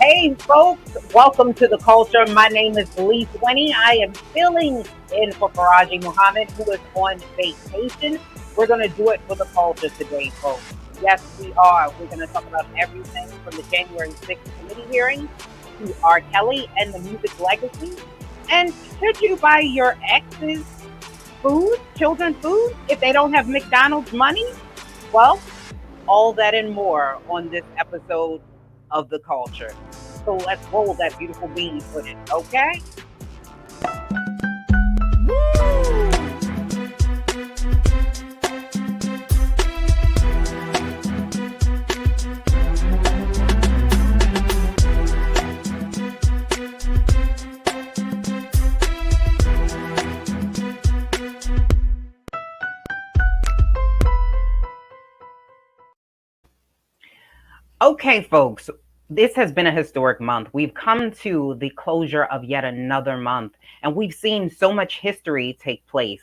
Hey, folks, welcome to the culture. My name is Lee Winnie. I am filling in for Farajii Muhammad, who is on vacation. We're going to do it for the culture today, folks. Yes, we are. We're going to talk about everything from the January 6th committee hearings to R. Kelly and the music legacy. And should you buy your ex's food, children food, if they don't have McDonald's money? Well, all that and more on this episode of The Culture. So let's roll that beautiful bean footage, okay? Okay, folks, this has been a historic month. We've come to the closure of yet another month, and we've seen so much history take place.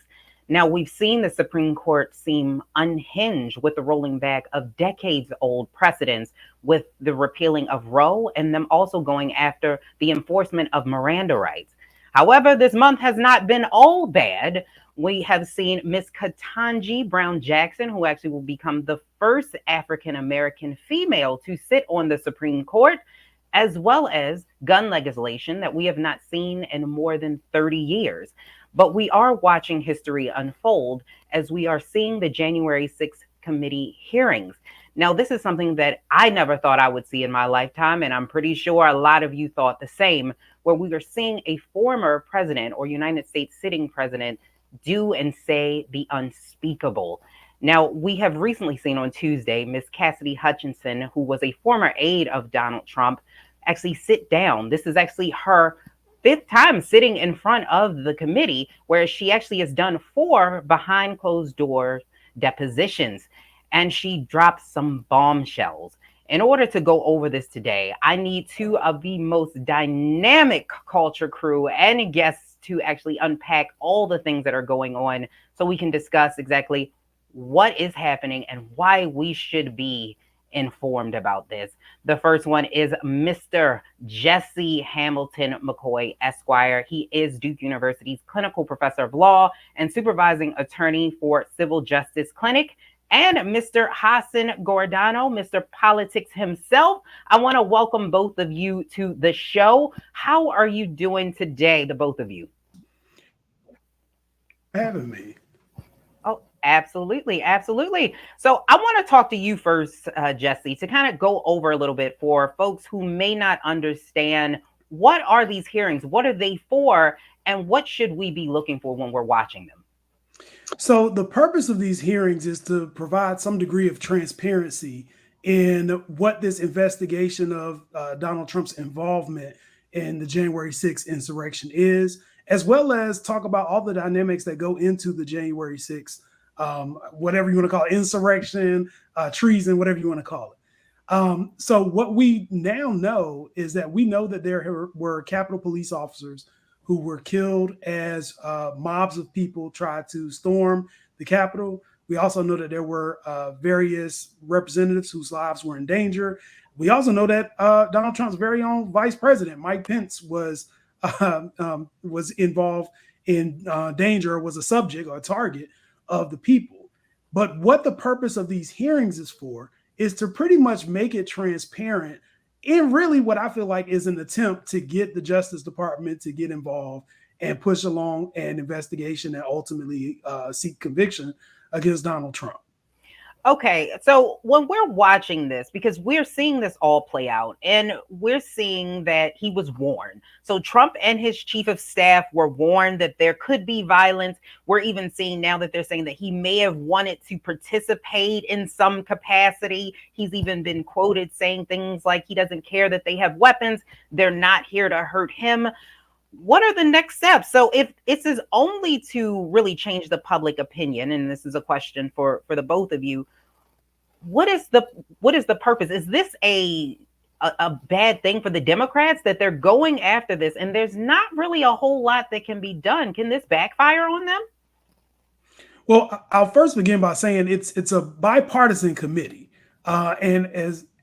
Now, we've seen the Supreme Court seem unhinged with the rolling back of decades old precedents with the repealing of Roe and them also going after the enforcement of Miranda rights. However, this month has not been all bad. We have seen Miss Ketanji Brown Jackson, who actually will become the first African American female to sit on the Supreme Court, as well as gun legislation that we have not seen in more than 30 years. But we are watching history unfold as we are seeing the January 6th committee hearings. Now, this is something that I never thought I would see in my lifetime, and I'm pretty sure a lot of you thought the same, where we are seeing a former president or United States sitting president do and say the unspeakable. Now, we have recently seen on Tuesday Miss Cassidy Hutchinson, who was a former aide of Donald Trump, actually sit down. This is actually her fifth time sitting in front of the committee, where she actually has done 4 behind closed doors depositions, and she dropped some bombshells. In order to go over this today, I need 2 of the most dynamic culture crew and guests to actually unpack all the things that are going on so we can discuss exactly what is happening and why we should be informed about this. The first one is Mr. Jesse Hamilton McCoy, Esquire. He is Duke University's clinical professor of law and supervising attorney for Civil Justice Clinic. And Mr. Hassan Gordano, Mr. Politics himself. I want to welcome both of you to the show. How are you doing today, the both of you? Having me. Oh, absolutely. Absolutely. So I want to talk to you first, Jesse, to kind of go over a little bit for folks who may not understand what are these hearings? What are they for? And what should we be looking for when we're watching them? So the purpose of these hearings is to provide some degree of transparency in what this investigation of Donald Trump's involvement in the January 6th insurrection is, as well as talk about all the dynamics that go into the January 6th, whatever you want to call it, insurrection, treason, whatever you want to call it. So what we now know is that we know that there were Capitol Police officers who were killed as mobs of people tried to storm the Capitol. We also know that there were various representatives whose lives were in danger. We also know that Donald Trump's very own vice president, Mike Pence, was involved in danger, or was a subject or a target of the people. But what the purpose of these hearings is for is to pretty much make it transparent in really what I feel like is an attempt to get the Justice Department to get involved and push along an investigation and ultimately seek conviction against Donald Trump. Okay, so when we're watching this, because we're seeing this all play out, and we're seeing that he was warned. So Trump and his chief of staff were warned that there could be violence. We're even seeing now that they're saying that he may have wanted to participate in some capacity. He's even been quoted saying things like he doesn't care that they have weapons. They're not here to hurt him. What are the next steps? So if this is only to really change the public opinion, and this is a question for the both of you, what is the purpose? Is this a bad thing for the Democrats that they're going after this and there's not really a whole lot that can be done? Can this backfire on them? Well, I'll first begin by saying it's a bipartisan committee. And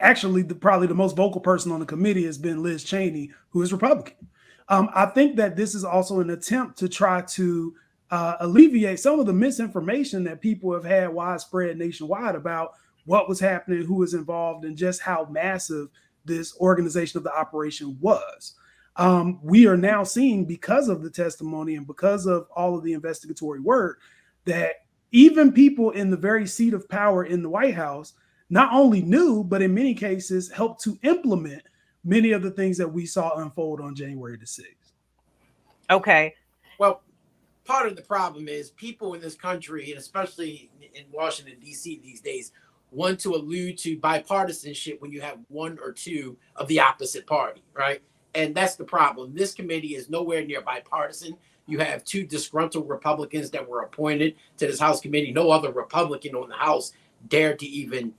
Actually, probably the most vocal person on the committee has been Liz Cheney, who is Republican. I think that this is also an attempt to try to alleviate some of the misinformation that people have had widespread nationwide about what was happening, who was involved, and just how massive this organization of the operation was. We are now seeing, because of the testimony and because of all of the investigatory work, that even people in the very seat of power in the White House not only knew, but in many cases helped to implement many of the things that we saw unfold on January the 6th. Okay. Well, part of the problem is people in this country, and especially in Washington, D.C. these days, want to allude to bipartisanship when you have one or two of the opposite party, right? And that's the problem. This committee is nowhere near bipartisan. You have two disgruntled Republicans that were appointed to this House committee. No other Republican on the House dared to even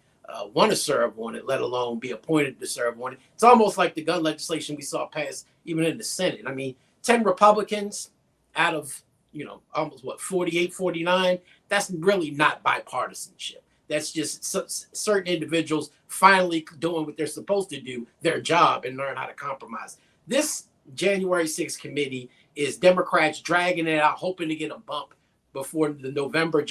want to serve on it, let alone be appointed to serve on it. It's almost like the gun legislation we saw pass even in the Senate. I mean, 10 Republicans out of, almost 48, 49, that's really not bipartisanship. That's just certain individuals finally doing what they're supposed to do, their job, and learn how to compromise. This January 6th committee is Democrats dragging it out, hoping to get a bump before the November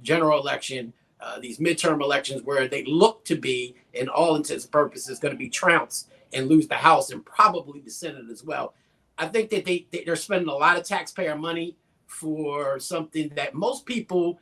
general election, these midterm elections, where they look to be, in all intents and purposes, going to be trounced and lose the House and probably the Senate as well. I think that they're spending a lot of taxpayer money for something that most people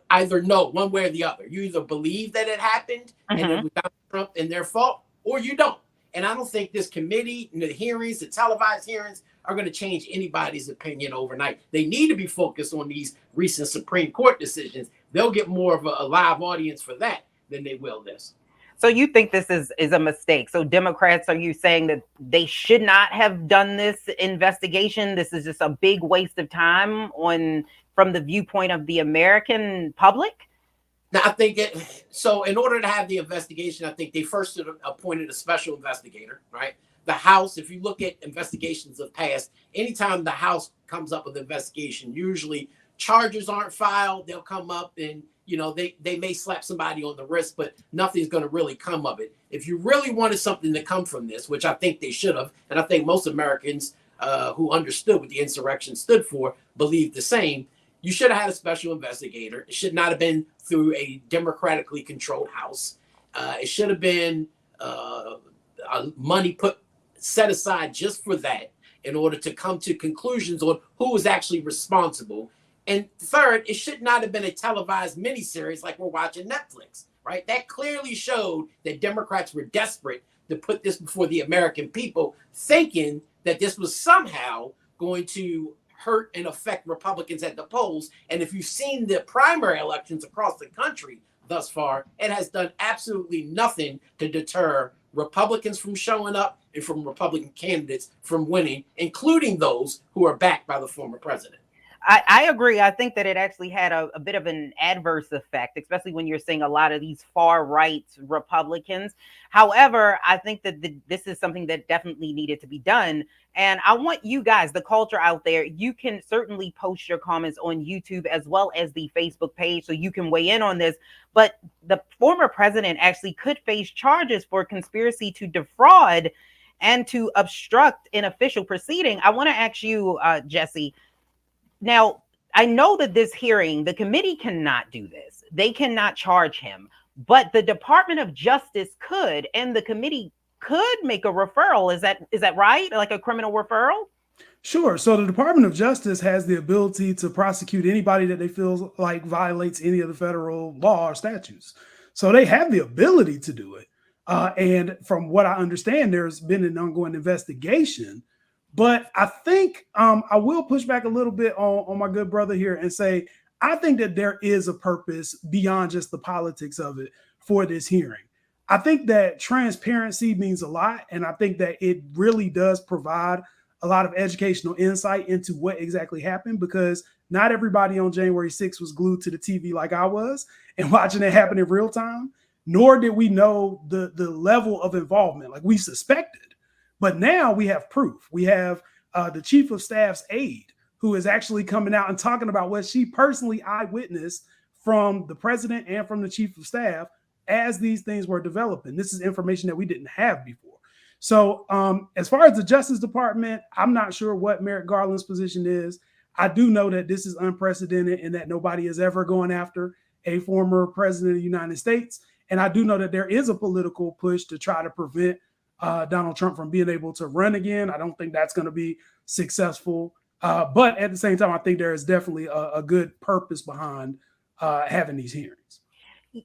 either know one way or the other. You either believe that it happened and it was Donald Trump and their fault, or you don't. And I don't think this committee, the hearings, the televised hearings, are going to change anybody's opinion overnight. They need to be focused on these recent Supreme Court decisions. They'll get more of a live audience for that than they will this. So you think this is a mistake? So Democrats, are you saying that they should not have done this investigation? This is just a big waste of time from the viewpoint of the American public? Now, I think so. In order to have the investigation, I think they first appointed a special investigator, right? The House, if you look at investigations of past, anytime the House comes up with an investigation, usually charges aren't filed. They'll come up and, they may slap somebody on the wrist, but nothing's going to really come of it. If you really wanted something to come from this, which I think they should have, and I think most Americans who understood what the insurrection stood for believe the same, you should have had a special investigator. It should not have been through a democratically controlled House. It should have been money set aside just for that, in order to come to conclusions on who was actually responsible. And third, it should not have been a televised miniseries like we're watching Netflix, right? That clearly showed that Democrats were desperate to put this before the American people, thinking that this was somehow going to hurt and affect Republicans at the polls. And if you've seen the primary elections across the country thus far, it has done absolutely nothing to deter Republicans from showing up and from Republican candidates from winning, including those who are backed by the former president. I agree. I think that it actually had a bit of an adverse effect, especially when you're seeing a lot of these far right Republicans. However, I think that this is something that definitely needed to be done. And I want you guys, the culture out there, you can certainly post your comments on YouTube as well as the Facebook page, so you can weigh in on this. But the former president actually could face charges for conspiracy to defraud and to obstruct an official proceeding. I want to ask you, Jesse. Now, I know that this hearing, the committee cannot do this. They cannot charge him, but the Department of Justice could, and the committee could make a referral. Is that right? Like a criminal referral? Sure. So the Department of Justice has the ability to prosecute anybody that they feel like violates any of the federal law or statutes. So they have the ability to do it. And from what I understand, there's been an ongoing investigation. But I think I will push back a little bit on my good brother here and say, I think that there is a purpose beyond just the politics of it for this hearing. I think that transparency means a lot. And I think that it really does provide a lot of educational insight into what exactly happened, because not everybody on January 6th was glued to the TV like I was and watching it happen in real time, nor did we know the level of involvement like we suspected. But now we have proof. We have the chief of staff's aide who is actually coming out and talking about what she personally eyewitnessed from the president and from the chief of staff as these things were developing. This is information that we didn't have before. So as far as the Justice Department, I'm not sure what Merrick Garland's position is. I do know that this is unprecedented and that nobody is ever going after a former president of the United States. And I do know that there is a political push to try to prevent Donald Trump from being able to run again. I don't think that's going to be successful. But at the same time, I think there is definitely a good purpose behind having these hearings.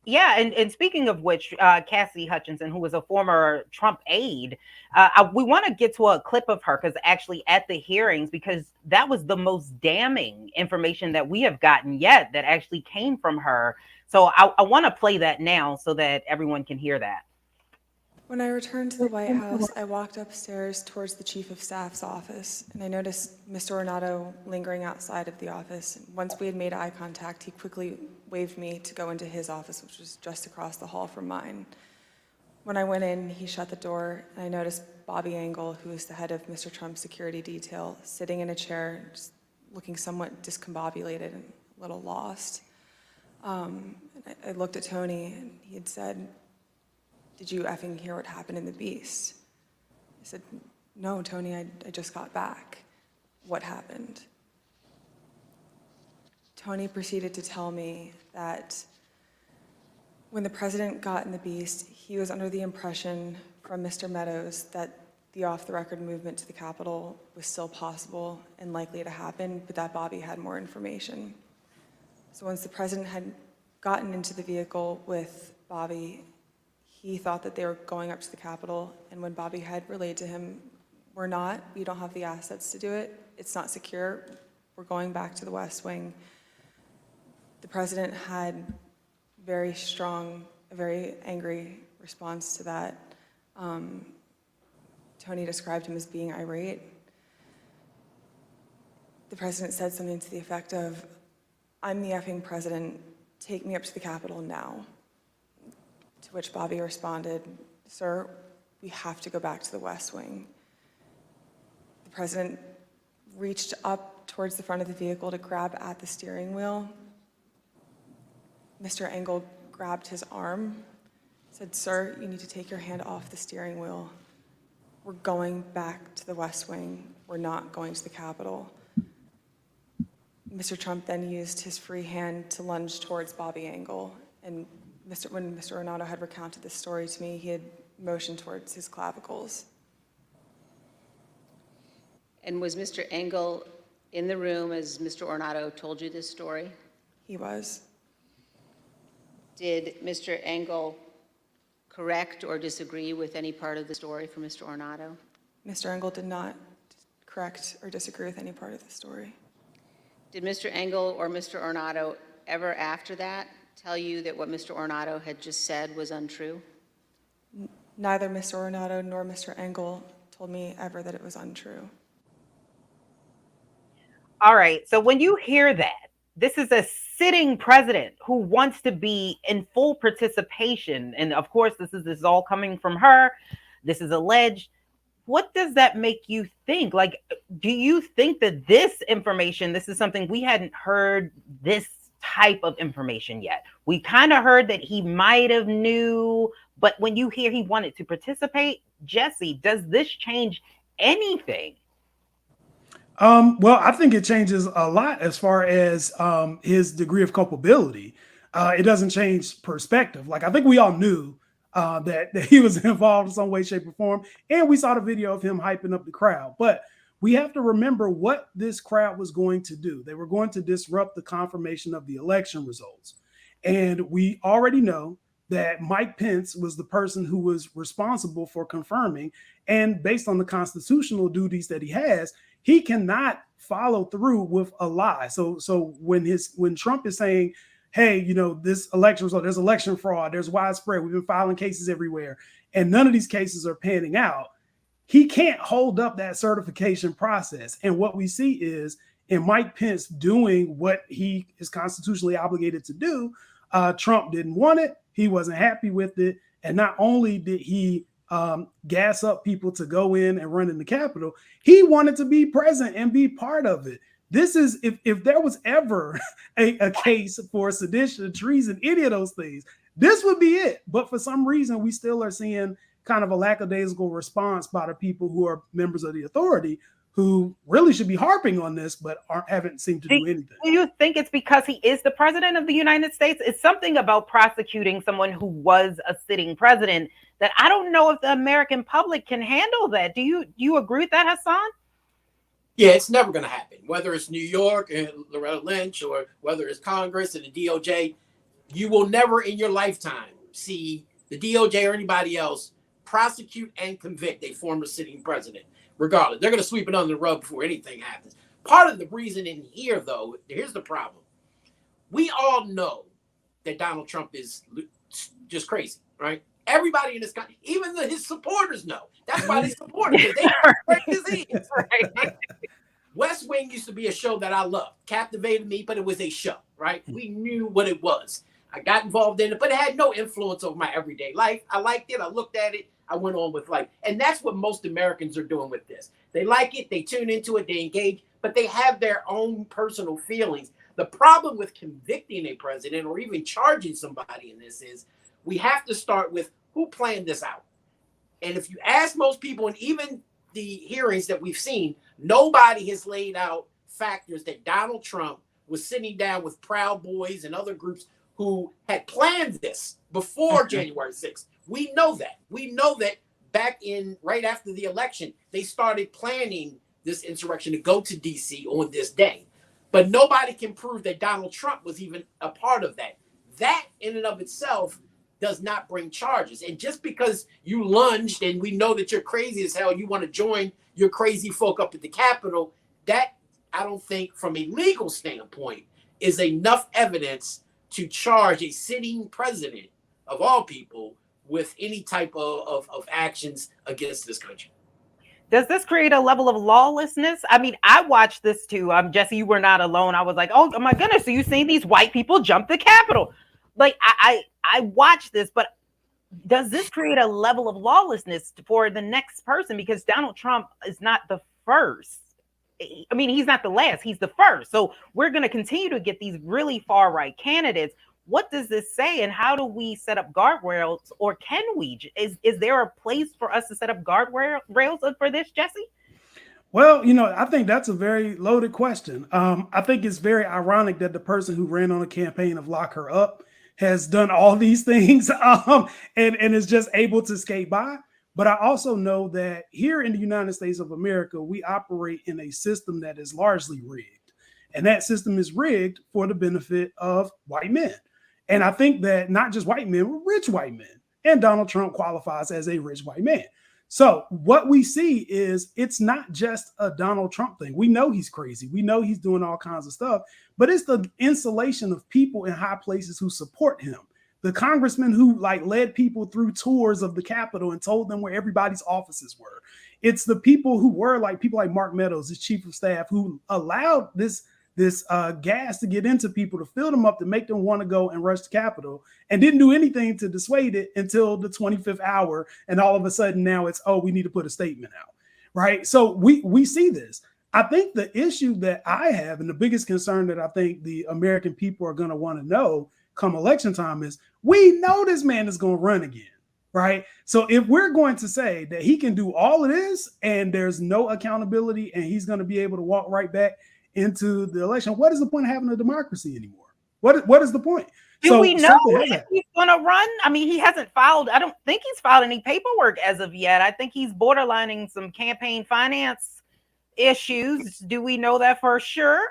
Yeah, and speaking of which, Cassie Hutchinson, who was a former Trump aide, we want to get to a clip of her because actually at the hearings, because that was the most damning information that we have gotten yet that actually came from her. So I want to play that now so that everyone can hear that. When I returned to the White House, I walked upstairs towards the Chief of Staff's office, and I noticed Mr. Ornato lingering outside of the office. Once we had made eye contact, he quickly waved me to go into his office, which was just across the hall from mine. When I went in, he shut the door, and I noticed Bobby Engel, who is the head of Mr. Trump's security detail, sitting in a chair, just looking somewhat discombobulated and a little lost. I looked at Tony, and he had said, "Did you effing hear what happened in the Beast?" I said, "No, Tony, I just got back. What happened?" Tony proceeded to tell me that when the president got in the Beast, he was under the impression from Mr. Meadows that the off-the-record movement to the Capitol was still possible and likely to happen, but that Bobby had more information. So once the president had gotten into the vehicle with Bobby, he thought that they were going up to the Capitol, and when Bobby had relayed to him, "We're not, we don't have the assets to do it, it's not secure, we're going back to the West Wing," the president had a very angry response to that. Tony described him as being irate. The president said something to the effect of, "I'm the effing president, take me up to the Capitol now." To which Bobby responded, "Sir, we have to go back to the West Wing." The president reached up towards the front of the vehicle to grab at the steering wheel. Mr. Engel grabbed his arm, said, "Sir, you need to take your hand off the steering wheel. We're going back to the West Wing. We're not going to the Capitol." Mr. Trump then used his free hand to lunge towards Bobby Engel, and when Mr. Ornato had recounted this story to me, he had motioned towards his clavicles. And was Mr. Engel in the room as Mr. Ornato told you this story? He was. Did Mr. Engel correct or disagree with any part of the story from Mr. Ornato? Mr. Engel did not correct or disagree with any part of the story. Did Mr. Engel or Mr. Ornato ever after that tell you that what Mr. Ornato had just said was untrue? Neither Mr. Ornato nor Mr. Engel told me ever that it was untrue. All right. So when you hear that, this is a sitting president who wants to be in full participation. And of course, this is all coming from her. This is alleged. What does that make you think? Like, do you think that this information, this is something we hadn't heard this type of information yet? We kind of heard that he might have knew, but when you hear he wanted to participate, Jesse, does this change anything? Well, I think it changes a lot as far as his degree of culpability. It doesn't change perspective. Like, I think we all knew that he was involved in some way, shape, or form. And we saw the video of him hyping up the crowd. But we have to remember what this crowd was going to do. They were going to disrupt the confirmation of the election results. And we already know that Mike Pence was the person who was responsible for confirming. And based on the constitutional duties that he has, he cannot follow through with a lie. So when Trump is saying, "Hey, this election result, there's election fraud, there's widespread, we've been filing cases everywhere, and none of these cases are panning out," he can't hold up that certification process. And what we see is in Mike Pence doing what he is constitutionally obligated to do, Trump didn't want it. He wasn't happy with it. And not only did he gas up people to go in and run in the Capitol, he wanted to be present and be part of it. This is, if there was ever a case for sedition, treason, any of those things, This would be it. But for some reason, we still are seeing kind of a lackadaisical response by the people who are members of the authority, who really should be harping on this, but haven't seemed to do anything. Do you think it's because he is the president of the United States? It's something about prosecuting someone who was a sitting president that I don't know if the American public can handle that. Do you agree with that, Hassan? Yeah, it's never going to happen. Whether it's New York and Loretta Lynch, or whether it's Congress and the DOJ, you will never in your lifetime see the DOJ or anybody else prosecute and convict a former sitting president. Regardless, they're going to sweep it under the rug before anything happens. Part of the reason in here, though, here's the problem. We all know that Donald Trump is just crazy, right? Everybody in this country, even his supporters know. That's why they support him. They break his hands. Right? West Wing used to be a show that I loved, captivated me, but it was a show, right? We knew what it was. I got involved in it, but it had no influence over my everyday life. I liked it. I looked at it. I went on with life. And that's what most Americans are doing with this. They like it. They tune into it. They engage, but they have their own personal feelings. The problem with convicting a president or even charging somebody in this is we have to start with who planned this out. And if you ask most people, and even the hearings that we've seen, nobody has laid out factors that Donald Trump was sitting down with Proud Boys and other groups who had planned this before January 6th. We know that. We know that back in right after the election, they started planning this insurrection to go to D.C. on this day. But nobody can prove that Donald Trump was even a part of that. That in and of itself does not bring charges. And just because you lunged and we know that you're crazy as hell, you want to join your crazy folk up at the Capitol, that I don't think from a legal standpoint is enough evidence to charge a sitting president of all people with any type of actions against this country. Does this create a level of lawlessness? I mean, I watched this too. Jesse, you were not alone. I was like, oh my goodness, so you seen these white people jump the Capitol? Like, I watched this, but does this create a level of lawlessness for the next person? Because Donald Trump is not the first. I mean, he's not the last, he's the first. So we're going to continue to get these really far right candidates. What does this say, and how do we set up guardrails, or can we? Is there a place for us to set up guardrails for this, Jesse? Well, I think that's a very loaded question. I think it's very ironic that the person who ran on a campaign of lock her up has done all these things and is just able to skate by. But I also know that here in the United States of America, we operate in a system that is largely rigged. And that system is rigged for the benefit of white men. And I think that not just white men, but rich white men. And Donald Trump qualifies as a rich white man. So what we see is it's not just a Donald Trump thing. We know he's crazy. We know he's doing all kinds of stuff, but it's the insulation of people in high places who support him. The congressman who led people through tours of the Capitol and told them where everybody's offices were. It's the people who were people like Mark Meadows, his chief of staff, who allowed this gas to get into people, to fill them up, to make them want to go and rush the Capitol, and didn't do anything to dissuade it until the 25th hour. And all of a sudden now it's, we need to put a statement out, right? So we see this. I think the issue that I have, and the biggest concern that I think the American people are going to want to know come election time, is we know this man is going to run again, right? So if we're going to say that he can do all of this and there's no accountability and he's going to be able to walk right back into the election, what is the point of having a democracy anymore? What is the point? Do we know if he's going to run? I mean, he hasn't filed. I don't think he's filed any paperwork as of yet. I think he's borderlining some campaign finance issues. Do we know that for sure?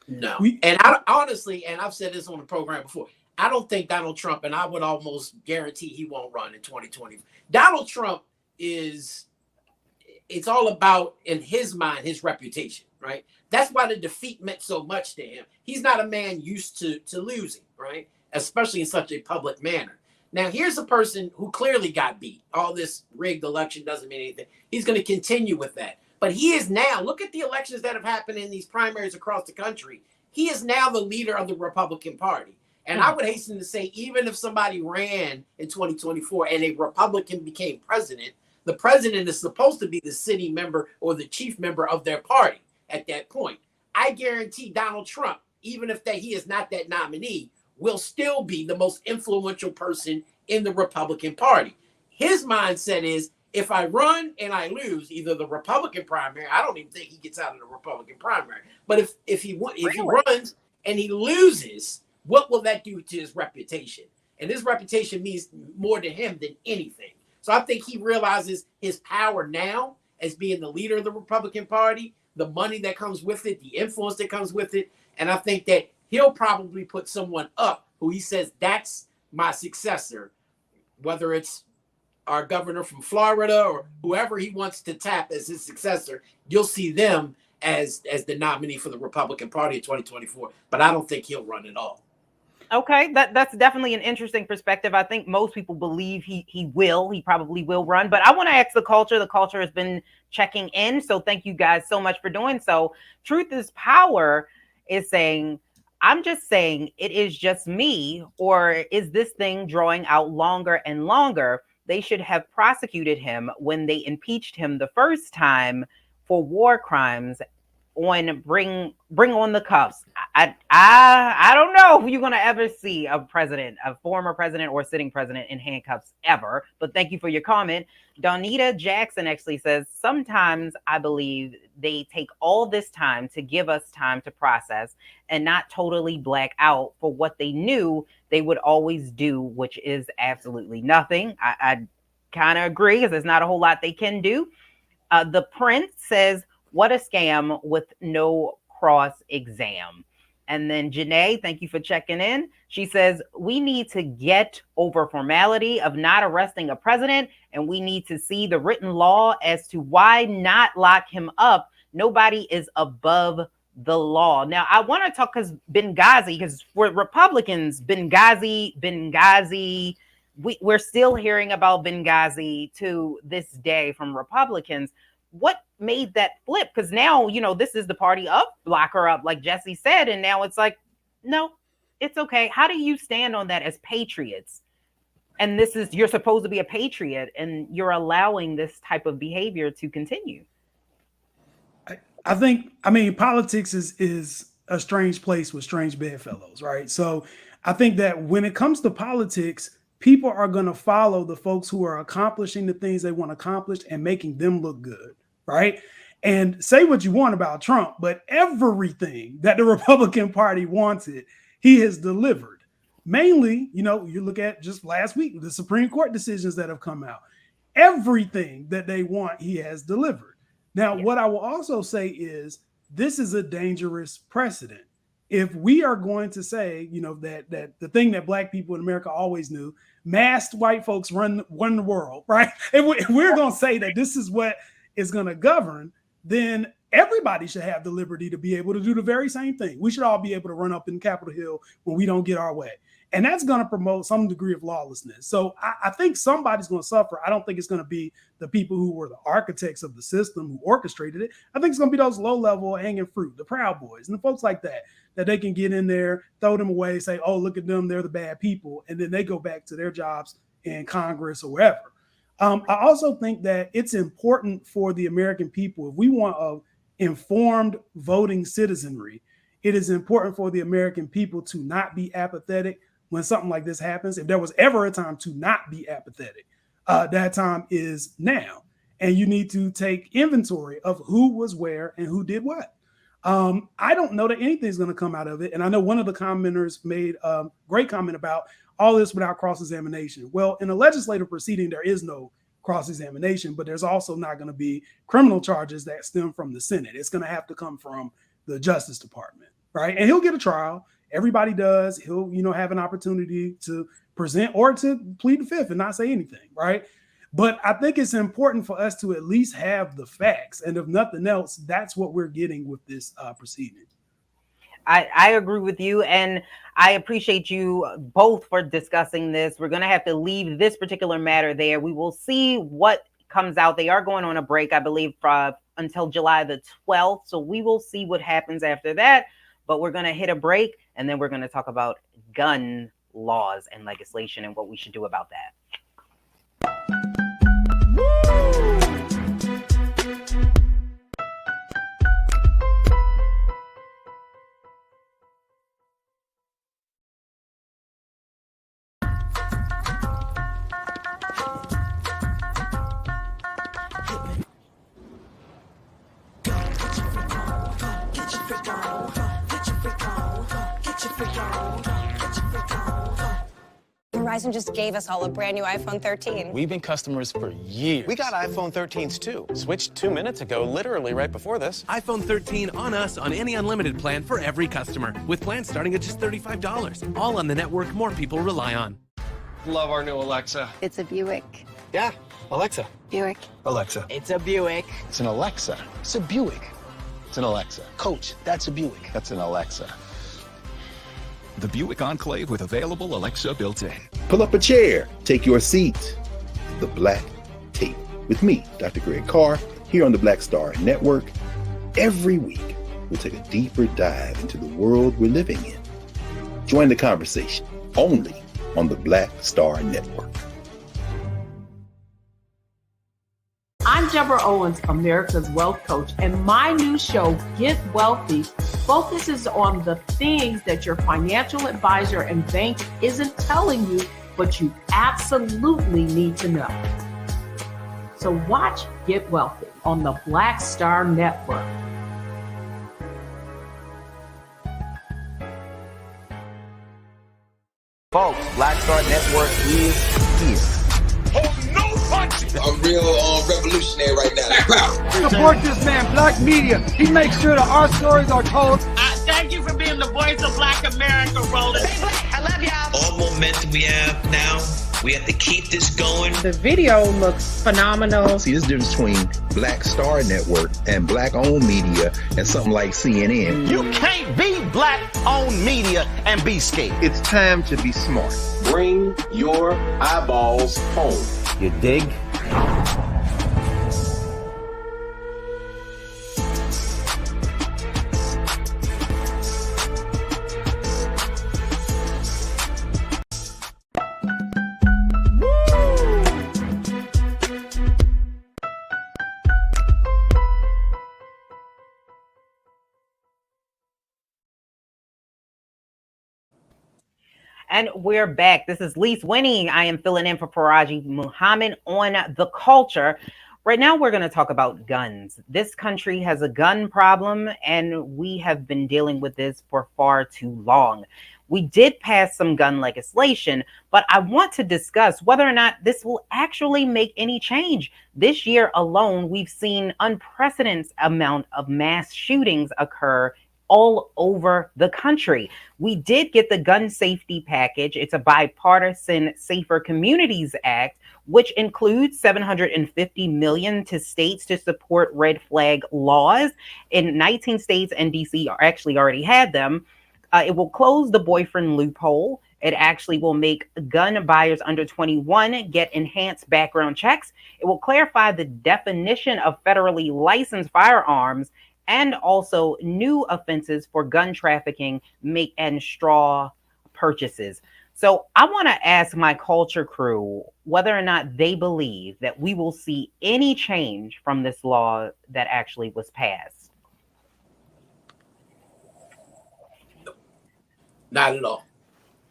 No. And I honestly, and I've said this on the program before, I don't think Donald Trump, and I would almost guarantee he won't run in 2020. Donald Trump it's all about, in his mind, his reputation, right? That's why the defeat meant so much to him. He's not a man used to losing, right? Especially in such a public manner. Now, here's a person who clearly got beat. All this rigged election doesn't mean anything. He's going to continue with that. But he is now, look at the elections that have happened in these primaries across the country. He is now the leader of the Republican Party. And I would hasten to say, even if somebody ran in 2024 and a Republican became president, the president is supposed to be the sitting member or the chief member of their party at that point. I guarantee Donald Trump, even if he is not that nominee, will still be the most influential person in the Republican Party. His mindset is, if I run and I lose either the Republican primary, I don't even think he gets out of the Republican primary. But if he runs and he loses, what will that do to his reputation? And his reputation means more to him than anything. So I think he realizes his power now as being the leader of the Republican Party, the money that comes with it, the influence that comes with it. And I think that he'll probably put someone up who he says, that's my successor, whether it's our governor from Florida or whoever he wants to tap as his successor. You'll see them as the nominee for the Republican Party in 2024. But I don't think he'll run at all. Okay, that's definitely an interesting perspective. I think most people believe he probably will run. But I want to ask the culture. The culture has been checking in. So thank you guys so much for doing so. Truth is Power is saying, I'm just saying it is just me, or is this thing drawing out longer and longer? They should have prosecuted him when they impeached him the first time for war crimes. On bring on the cuffs. I don't know if you're gonna ever see a former president or sitting president in handcuffs ever. But thank you for your comment. Donita Jackson actually says, sometimes I believe they take all this time to give us time to process and not totally black out for what they knew they would always do, which is absolutely nothing. I kind of agree, because there's not a whole lot they can do. The Prince says, what a scam with no cross exam. And then Janae, thank you for checking in. She says, we need to get over formality of not arresting a president, and we need to see the written law as to why not lock him up. Nobody is above the law. Now, I want to talk because for Republicans, Benghazi, we're still hearing about Benghazi to this day from Republicans. What made that flip? Because now, this is the party of lock her up, like Jesse said. And now it's like, no, it's okay. How do you stand on that as patriots? And you're supposed to be a patriot, and you're allowing this type of behavior to continue. I think, politics is a strange place with strange bedfellows, right? So I think that when it comes to politics, people are going to follow the folks who are accomplishing the things they want accomplished and making them look good, right? And say what you want about Trump, but everything that the Republican Party wanted, he has delivered. Mainly, you look at just last week, the Supreme Court decisions that have come out. Everything that they want, he has delivered. Now, what I will also say is this is a dangerous precedent. If we are going to say, that the thing that Black people in America always knew, masked white folks run the world, right? If we're going to say that this is what is going to govern, then everybody should have the liberty to be able to do the very same thing. We should all be able to run up in Capitol Hill when we don't get our way. And that's going to promote some degree of lawlessness. So I think somebody's going to suffer. I don't think it's going to be the people who were the architects of the system who orchestrated it. I think it's going to be those low-level hanging fruit, the Proud Boys and the folks like that they can get in there, throw them away, say, oh, look at them, they're the bad people. And then they go back to their jobs in Congress or wherever. I also think that it's important for the American people, if we want an informed voting citizenry, it is important for the American people to not be apathetic when something like this happens. If there was ever a time to not be apathetic, that time is now. And you need to take inventory of who was where and who did what. I don't know that anything's going to come out of it. And I know one of the commenters made a great comment about all this without cross-examination. Well, in a legislative proceeding, there is no cross-examination, but there's also not going to be criminal charges that stem from the Senate. It's going to have to come from the Justice Department, right? And he'll get a trial. Everybody does. He'll, have an opportunity to present or to plead the fifth and not say anything, right? But I think it's important for us to at least have the facts. And if nothing else, that's what we're getting with this proceeding. I agree with you. And I appreciate you both for discussing this. We're going to have to leave this particular matter there. We will see what comes out. They are going on a break, I believe, until July the 12th. So we will see what happens after that. But we're going to hit a break, and then we're going to talk about gun laws and legislation and what we should do about that. Verizon just gave us all a brand new iPhone 13. We've been customers for years. We got iPhone 13s too. Switched 2 minutes ago, literally right before this. iPhone 13 on us on any unlimited plan for every customer, with plans starting at just $35. All on the network more people rely on. Love our new Alexa. It's a Buick. Yeah, Alexa. Buick. Alexa. It's a Buick. It's an Alexa. It's a Buick. It's an Alexa. Coach, that's a Buick. That's an Alexa. The Buick Enclave with available Alexa built-in. Pull up a chair. Take your seat. The Black Tape. With me, Dr. Greg Carr, here on the Black Star Network. Every week, we'll take a deeper dive into the world we're living in. Join the conversation only on the Black Star Network. I'm Deborah Owens, America's Wealth Coach, and my new show, Get Wealthy, focuses on the things that your financial advisor and bank isn't telling you, but you absolutely need to know. So watch Get Wealthy on the Black Star Network. Folks, Black Star Network is here. I'm real revolutionary right now. Support this man, Black Media. He makes sure that our stories are told. Thank you for being the voice of Black America, Roland. Hey, Black, I love y'all. All momentum we have now, we have to keep this going. The video looks phenomenal. See, this difference between Black Star Network and Black-owned media and something like CNN. You can't be Black-owned media and be scared. It's time to be smart. Bring your eyeballs home. You dig? And we're back. This is Lise Winning. I am filling in for Farajii Muhammad on The Culture. Right now, we're going to talk about guns. This country has a gun problem, and we have been dealing with this for far too long. We did pass some gun legislation, but I want to discuss whether or not this will actually make any change. This year alone, we've seen unprecedented amount of mass shootings occur all over the country. We did get the gun safety package. It's a bipartisan Safer Communities Act, which includes $750 million to states to support red flag laws. In 19 states and DC actually already had them. It will close the boyfriend loophole. It actually will make gun buyers under 21 get enhanced background checks. It will clarify the definition of federally licensed firearms, and also new offenses for gun trafficking, make and straw purchases. So I want to ask my culture crew whether or not they believe that we will see any change from this law that actually was passed. Not at all.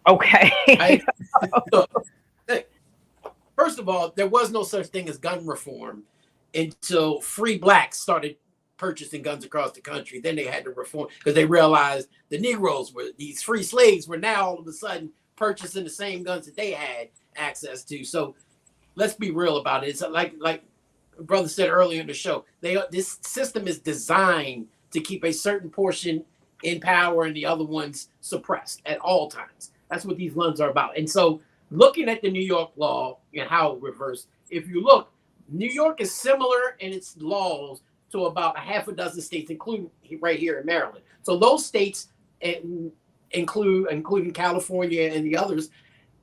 Okay. First of all, there was no such thing as gun reform until free blacks started purchasing guns across the country. Then they had to reform because they realized the Negroes were, these free slaves were now all of a sudden purchasing the same guns that they had access to. So let's be real about it. It's like brother said earlier in the show, this system is designed to keep a certain portion in power and the other ones suppressed at all times. That's what these guns are about. And so looking at the New York law and how it reversed, if you look, New York is similar in its laws to about a half a dozen states, including right here in Maryland. So those states, including California and the others,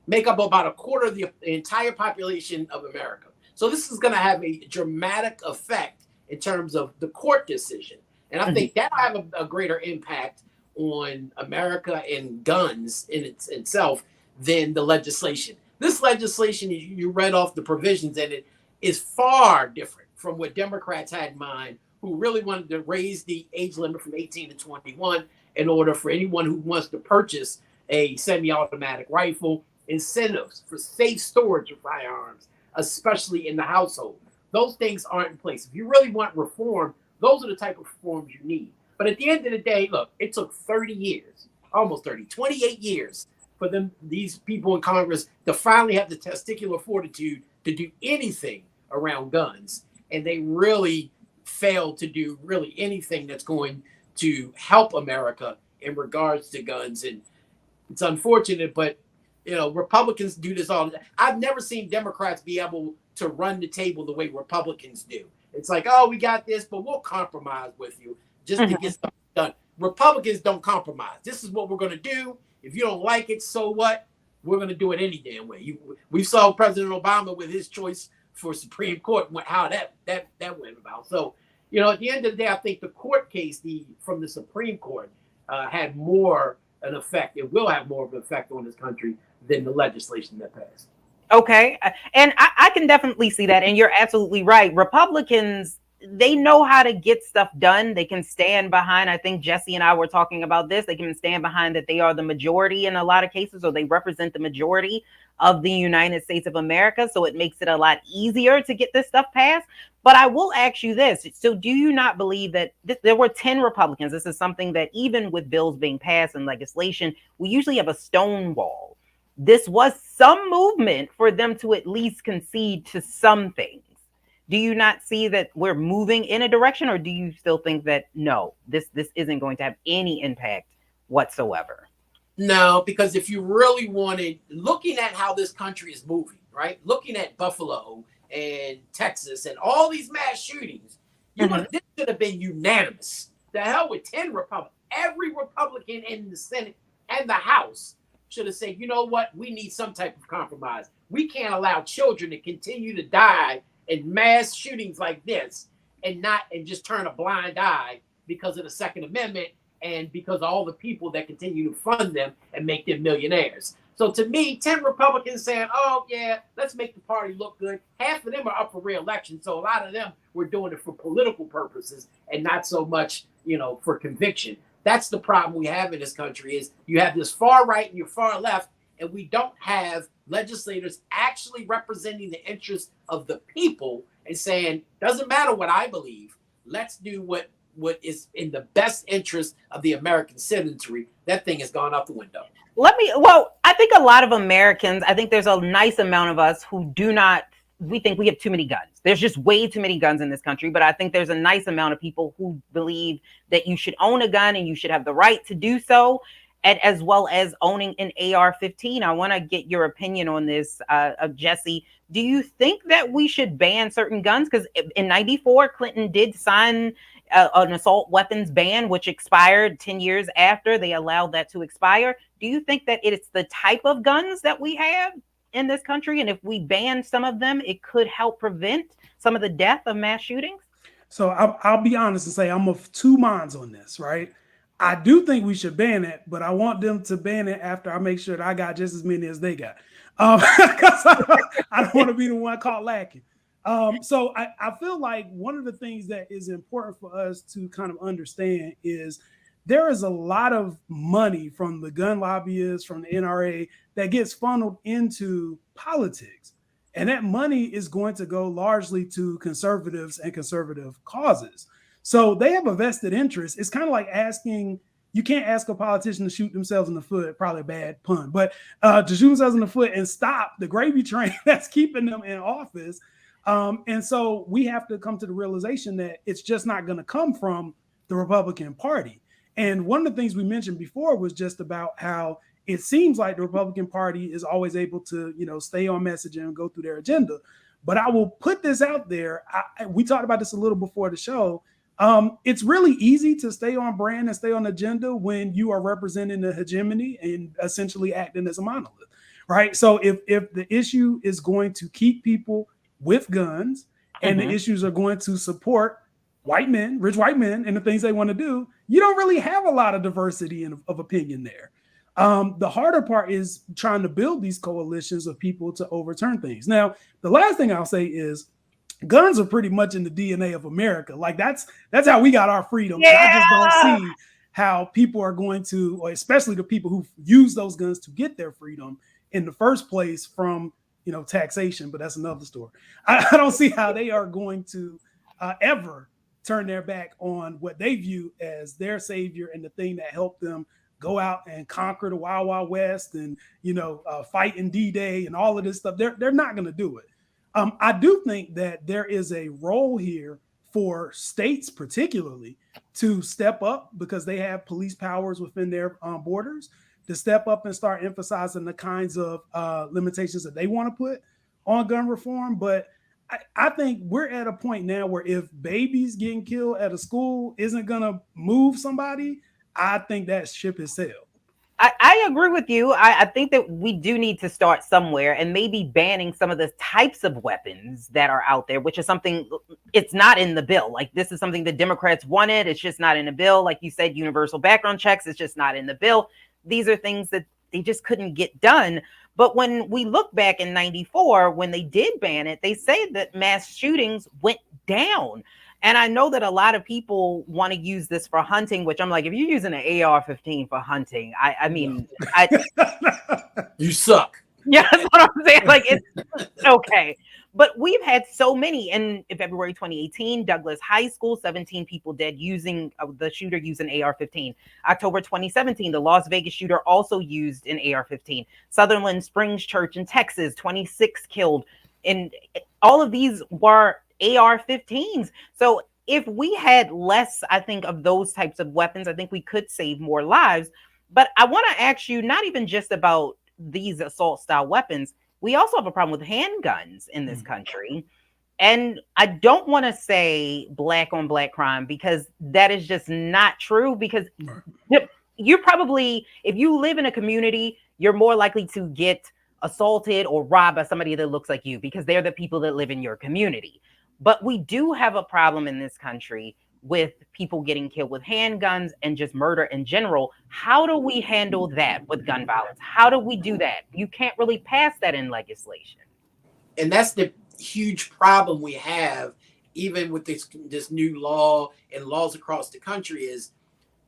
make up about a quarter of the entire population of America. So this is going to have a dramatic effect in terms of the court decision. And I think that'll have a greater impact on America and guns in itself than the legislation. This legislation, you read off the provisions in it, is far different from what Democrats had in mind, who really wanted to raise the age limit from 18 to 21 in order for anyone who wants to purchase a semi-automatic rifle, incentives for safe storage of firearms, especially in the household. Those things aren't in place. If you really want reform, those are the type of reforms you need. But at the end of the day, look, it took 30 years almost 30, 28 years for these people in Congress to finally have the testicular fortitude to do anything around guns. And they really failed to do really anything that's going to help America in regards to guns. And it's unfortunate, but Republicans do this all. I've never seen Democrats be able to run the table the way Republicans do. It's like, oh, we got this, but we'll compromise with you just to get stuff done. Republicans don't compromise. This is what we're going to do. If you don't like it, so what? We're going to do it any damn way. We saw President Obama with his choice for Supreme Court, how that went about. So, at the end of the day, I think the court case from the Supreme Court had more an effect. It will have more of an effect on this country than the legislation that passed. Okay. And I can definitely see that. And you're absolutely right. Republicans, they know how to get stuff done. They can stand behind. I think Jesse and I were talking about this. They can stand behind that they are the majority in a lot of cases, or they represent the majority of the United States of America. So it makes it a lot easier to get this stuff passed. But I will ask you this. So do you not believe that there were 10 Republicans? This is something that even with bills being passed and legislation, we usually have a stonewall. This was some movement for them to at least concede to some things. Do you not see that we're moving in a direction, or do you still think that, no, this isn't going to have any impact whatsoever? No, because if you really wanted, looking at how this country is moving, right? Looking at Buffalo and Texas and all these mass shootings, this should have been unanimous. The hell with 10 Republicans. Every Republican in the Senate and the House should have said, you know what? We need some type of compromise. We can't allow children to continue to die in mass shootings like this and just turn a blind eye because of the Second Amendment and because of all the people that continue to fund them and make them millionaires. So to me, 10 Republicans saying, oh, yeah, let's make the party look good. Half of them are up for re-election. So a lot of them were doing it for political purposes and not so much, for conviction. That's the problem we have in this country is you have this far right and your far left, and we don't have legislators actually representing the interests of the people and saying, doesn't matter what I believe, let's do what is in the best interest of the American citizenry. That thing has gone out the window. I think a lot of Americans, I think there's a nice amount of us who we think we have too many guns. There's just way too many guns in this country. But I think there's a nice amount of people who believe that you should own a gun and you should have the right to do so, and as well as owning an AR-15. I want to get your opinion on this, Jesse. Do you think that we should ban certain guns? Because in '94, Clinton did sign an assault weapons ban, which expired 10 years after they allowed that to expire. Do you think that it's the type of guns that we have in this country, and if we ban some of them, it could help prevent some of the death of mass shootings? So I'll be honest and say I'm of two minds on this, right? I do think we should ban it, but I want them to ban it after I make sure that I got just as many as they got. Because I don't want to be the one caught lacking. So I feel like one of the things that is important for us to kind of understand is there is a lot of money from the gun lobbyists, from the NRA, that gets funneled into politics. And that money is going to go largely to conservatives and conservative causes. So they have a vested interest. It's kind of like you can't ask a politician to shoot themselves in the foot, probably a bad pun, but to shoot themselves in the foot and stop the gravy train that's keeping them in office. And so we have to come to the realization that it's just not going to come from the Republican Party. And one of the things we mentioned before was just about how it seems like the Republican Party is always able to, stay on message and go through their agenda. But I will put this out there. We talked about this a little before the show. It's really easy to stay on brand and stay on agenda when you are representing the hegemony and essentially acting as a monolith, right? So if the issue is going to keep people with guns and the issues are going to support white men, rich white men, and the things they want to do, you don't really have a lot of diversity of opinion there. The harder part is trying to build these coalitions of people to overturn things. Now, the last thing I'll say is guns are pretty much in the DNA of America. Like that's how we got our freedom. Yeah! I just don't see how people are going to, or especially the people who use those guns to get their freedom in the first place from, taxation, but that's another story. I don't see how they are going to ever turn their back on what they view as their savior and the thing that helped them go out and conquer the Wild Wild West and, fight in D-Day and all of this stuff. They're not going to do it. I do think that there is a role here for states particularly to step up because they have police powers within their borders to step up and start emphasizing the kinds of limitations that they want to put on gun reform. But I think we're at a point now where if babies getting killed at a school isn't going to move somebody, I think that ship has sailed. I agree with you. I think that we do need to start somewhere and maybe banning some of the types of weapons that are out there, which is something, it's not in the bill. Like, this is something the Democrats wanted. It's just not in the bill. Like you said, universal background checks, it's just not in the bill. These are things that they just couldn't get done. But when we look back in 94, when they did ban it, they say that mass shootings went down. And I know that a lot of people want to use this for hunting, which I'm like, if you're using an AR-15 for hunting, I mean, you suck. Yeah, that's what I'm saying. Like, it's okay. But we've had so many. In February 2018, Douglas High School, 17 people dead using the shooter used an AR-15. October 2017, the Las Vegas shooter also used an AR-15. Sutherland Springs Church in Texas, 26 killed. And all of these were AR-15s. So if we had less, I think, of those types of weapons, I think we could save more lives. But I want to ask you, not even just about these assault style weapons, we also have a problem with handguns in this country. And I don't want to say black on black crime because that is just not true. Because you're probably, if you live in a community, you're more likely to get assaulted or robbed by somebody that looks like you because they're the people that live in your community. But we do have a problem in this country with people getting killed with handguns and just murder in general. How do we handle that with gun violence? How do we do that? You can't really pass that in legislation. And that's the huge problem we have, even with this new law and laws across the country, is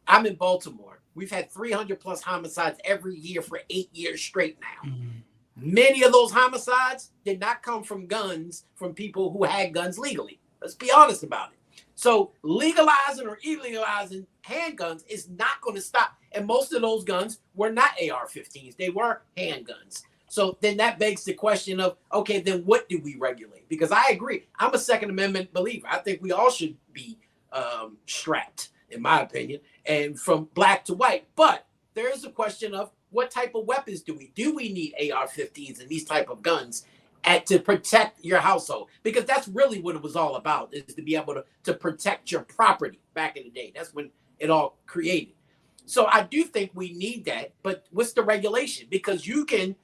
I'm in Baltimore. We've had 300 plus homicides every year for 8 years straight now. Many of those homicides did not come from guns from people who had guns legally. Let's be honest about it. So legalizing or illegalizing handguns is not going to stop. And most of those guns were not AR-15s. They were handguns. So then that begs the question of, okay, then what do we regulate? Because I agree. I'm a Second Amendment believer. I think we all should be strapped, in my opinion, and from black to white. But there is a question of what type of weapons do we need AR-15s and these type of guns to protect your household? Because that's really what it was all about, is to be able to protect your property back in the day. That's when it all created. So I do think we need that. But what's the regulation? Because you can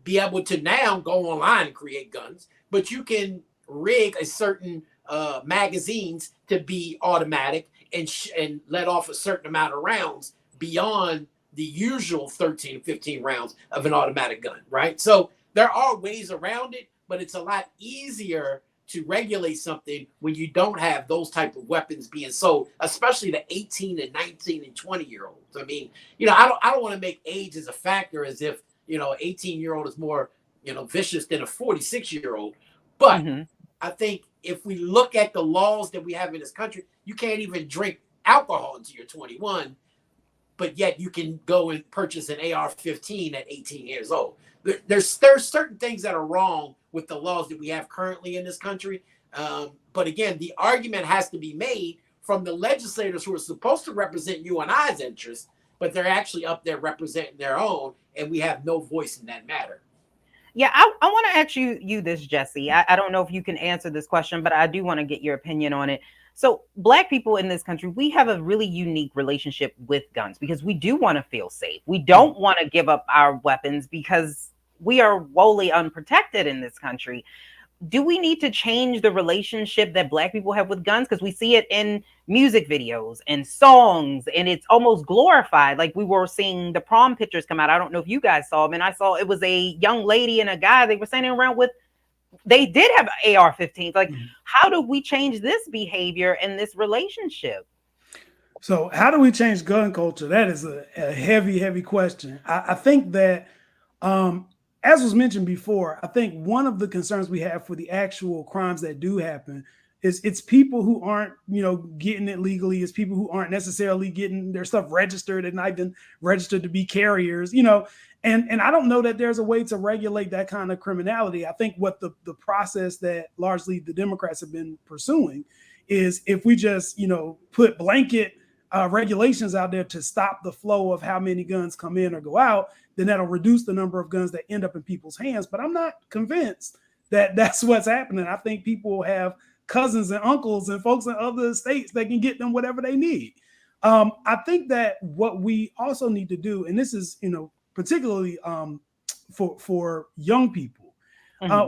be able to now go online and create guns, but you can rig a certain magazines to be automatic and let off a certain amount of rounds beyond the usual 13, 15 rounds of an automatic gun, right? So there are ways around it, but it's a lot easier to regulate something when you don't have those type of weapons being sold, especially to 18 and 19 and 20-year-olds. I mean, I don't want to make age as a factor as if, an 18-year-old is more, vicious than a 46-year-old. But I think if we look at the laws that we have in this country, you can't even drink alcohol until you're 21, but yet you can go and purchase an AR-15 at 18 years old. There's certain things that are wrong with the laws that we have currently in this country. But again, the argument has to be made from the legislators who are supposed to represent you and I's interests, but they're actually up there representing their own, and we have no voice in that matter. Yeah, I want to ask you this, Jesse. I don't know if you can answer this question, but I do want to get your opinion on it. So Black people in this country, we have a really unique relationship with guns because we do want to feel safe. We don't want to give up our weapons because we are woefully unprotected in this country. Do we need to change the relationship that Black people have with guns? Because we see it in music videos and songs, and it's almost glorified. Like we were seeing the prom pictures come out. I don't know if you guys saw them. And I saw it was a young lady and a guy. They were standing around with, they did have AR-15s. Like, how do we change this behavior and this relationship? So how do we change gun culture? That is a heavy, heavy question. I think that, as was mentioned before, I think one of the concerns we have for the actual crimes that do happen It's people who aren't, getting it legally. It's people who aren't necessarily getting their stuff registered and not even registered to be carriers, and I don't know that there's a way to regulate that kind of criminality. I think what the process that largely the Democrats have been pursuing is if we just, put blanket regulations out there to stop the flow of how many guns come in or go out, then that'll reduce the number of guns that end up in people's hands. But I'm not convinced that that's what's happening. I think people have cousins and uncles and folks in other states that can get them whatever they need. I think that what we also need to do, and this is, particularly for young people,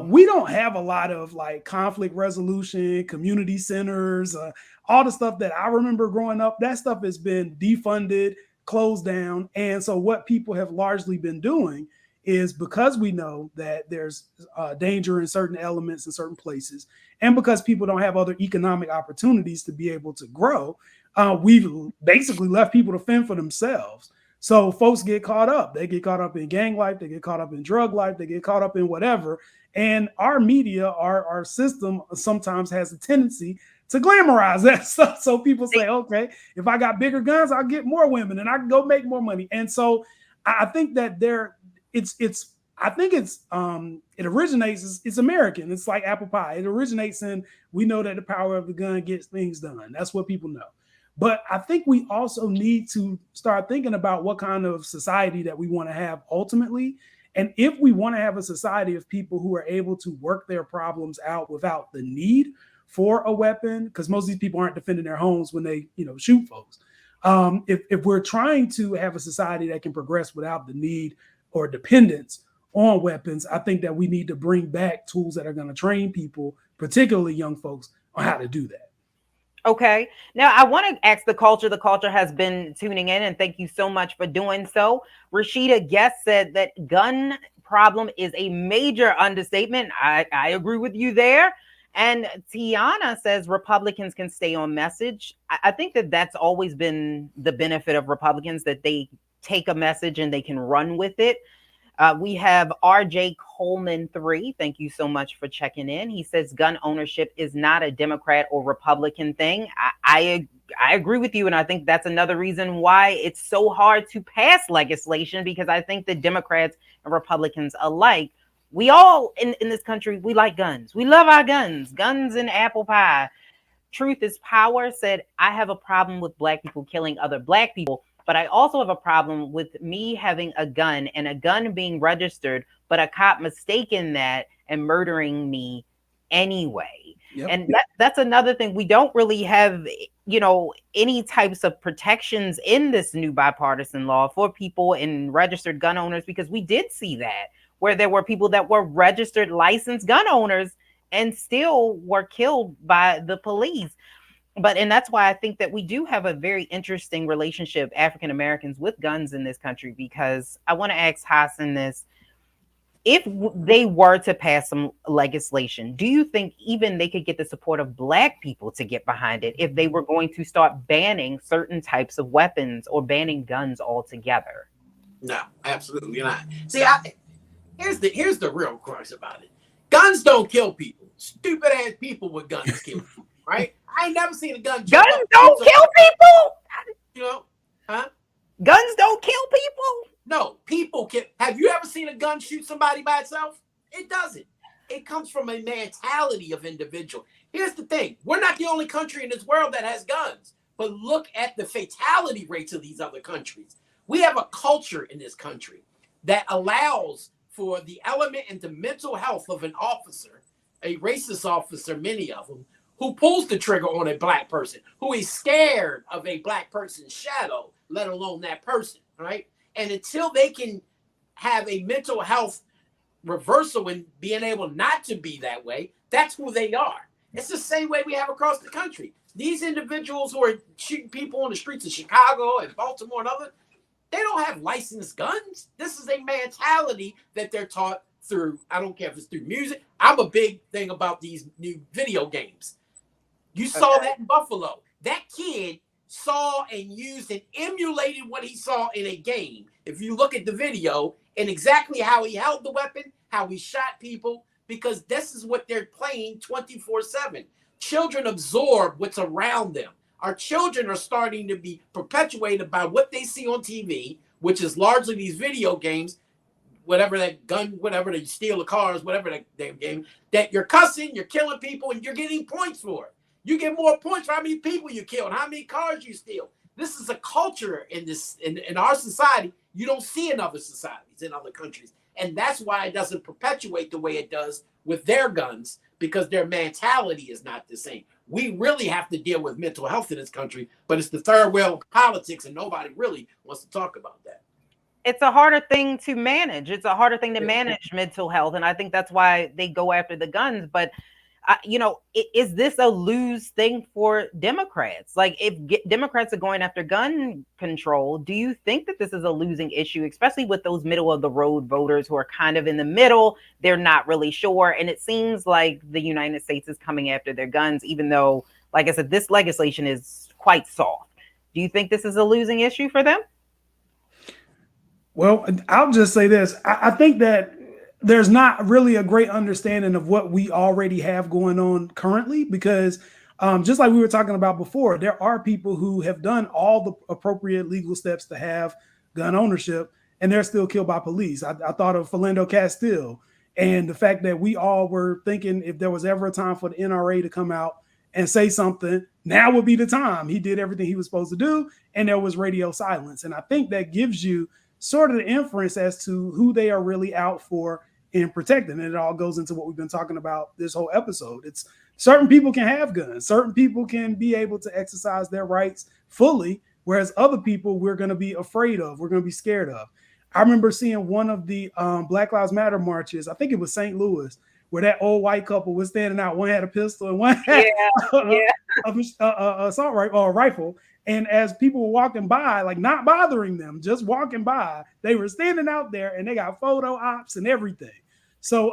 we don't have a lot of like conflict resolution, community centers, all the stuff that I remember growing up. That stuff has been defunded, closed down. And so what people have largely been doing is, because we know that there's danger in certain elements in certain places, and because people don't have other economic opportunities to be able to grow, we've basically left people to fend for themselves. So folks get caught up. They get caught up in gang life. They get caught up in drug life. They get caught up in whatever. And our media, our system sometimes has a tendency to glamorize that stuff. So people say, okay, if I got bigger guns, I'll get more women and I can go make more money. And so I think that it originates, it's American. It's like apple pie. It originates in, we know that the power of the gun gets things done. That's what people know. But I think we also need to start thinking about what kind of society that we want to have ultimately. And if we want to have a society of people who are able to work their problems out without the need for a weapon, because most of these people aren't defending their homes when they, shoot folks. If we're trying to have a society that can progress without the need or dependence on weapons, I think that we need to bring back tools that are going to train people, particularly young folks, on how to do that. Okay. Now I want to ask the culture. The culture has been tuning in, and thank you so much for doing so. Rashida Guest said that gun problem is a major understatement. I agree with you there. And Tiana says Republicans can stay on message. I think that that's always been the benefit of Republicans, that they take a message and they can run with it. We have RJ Coleman 3. Thank you so much for checking in. He says gun ownership is not a Democrat or Republican thing. I agree with you. And I think that's another reason why it's so hard to pass legislation, because I think that Democrats and Republicans alike, we all in this country, we like guns. We love our guns and apple pie. Truth is Power said, I have a problem with Black people killing other Black people, but I also have a problem with me having a gun and a gun being registered, but a cop mistaking that and murdering me anyway. Yep. And that's another thing. We don't really have, any types of protections in this new bipartisan law for people and registered gun owners, because we did see that, where there were people that were registered licensed gun owners and still were killed by the police. And that's why I think that we do have a very interesting relationship, African Americans, with guns in this country, because I want to ask Hassan this. If they were to pass some legislation, do you think even they could get the support of Black people to get behind it if they were going to start banning certain types of weapons or banning guns altogether? No, absolutely not. See, here's the real crux about it. Guns don't kill people. Stupid ass people with guns kill people, right? I ain't never seen a gun. Guns don't kill people? Huh? Guns don't kill people? No, people can. Have you ever seen a gun shoot somebody by itself? It doesn't. It comes from a mentality of individual. Here's the thing. We're not the only country in this world that has guns, but look at the fatality rates of these other countries. We have a culture in this country that allows for the element and the mental health of an officer, a racist officer, many of them, who pulls the trigger on a Black person, who is scared of a Black person's shadow, let alone that person, right? And until they can have a mental health reversal and being able not to be that way, that's who they are. It's the same way we have across the country. These individuals who are shooting people on the streets of Chicago and Baltimore and others, they don't have licensed guns. This is a mentality that they're taught through, I don't care if it's through music. I'm a big thing about these new video games. You saw that in Buffalo. That kid saw and used and emulated what he saw in a game. If you look at the video and exactly how he held the weapon, how he shot people, because this is what they're playing 24/7. children absorb what's around them. Our children are starting to be perpetuated by what they see on TV, which is largely these video games, whatever that gun, whatever they steal the cars, whatever that damn game, that you're cussing, you're killing people, and you're getting points for it. You get more points for how many people you kill and how many cars you steal. This is a culture in our society you don't see in other societies, in other countries. And that's why it doesn't perpetuate the way it does with their guns, because their mentality is not the same. We really have to deal with mental health in this country, but it's the third wheel of politics, and nobody really wants to talk about that. It's a harder thing to manage. It's a harder thing to manage mental health. And I think that's why they go after the guns. But, is this a lose thing for Democrats? Like, if Democrats are going after gun control, do you think that this is a losing issue, especially with those middle of the road voters who are kind of in the middle? They're not really sure. And it seems like the United States is coming after their guns, even though, like I said, this legislation is quite soft. Do you think this is a losing issue for them? Well, I'll just say this. I think that there's not really a great understanding of what we already have going on currently, because just like we were talking about before, there are people who have done all the appropriate legal steps to have gun ownership, and they're still killed by police. I thought of Philando Castile, and the fact that we all were thinking if there was ever a time for the NRA to come out and say something, now would be the time. He did everything he was supposed to do, and there was radio silence. And I think that gives you sort of the inference as to who they are really out for in protecting. And it all goes into what we've been talking about this whole episode. It's certain people can have guns. Certain people can be able to exercise their rights fully, whereas other people we're going to be afraid of, we're going to be scared of. I remember seeing one of the Black Lives Matter marches, I think it was St. Louis, where that old white couple was standing out. One had a pistol and one had assault rifle or a rifle. And as people were walking by, like not bothering them, just walking by, they were standing out there and they got photo ops and everything. So,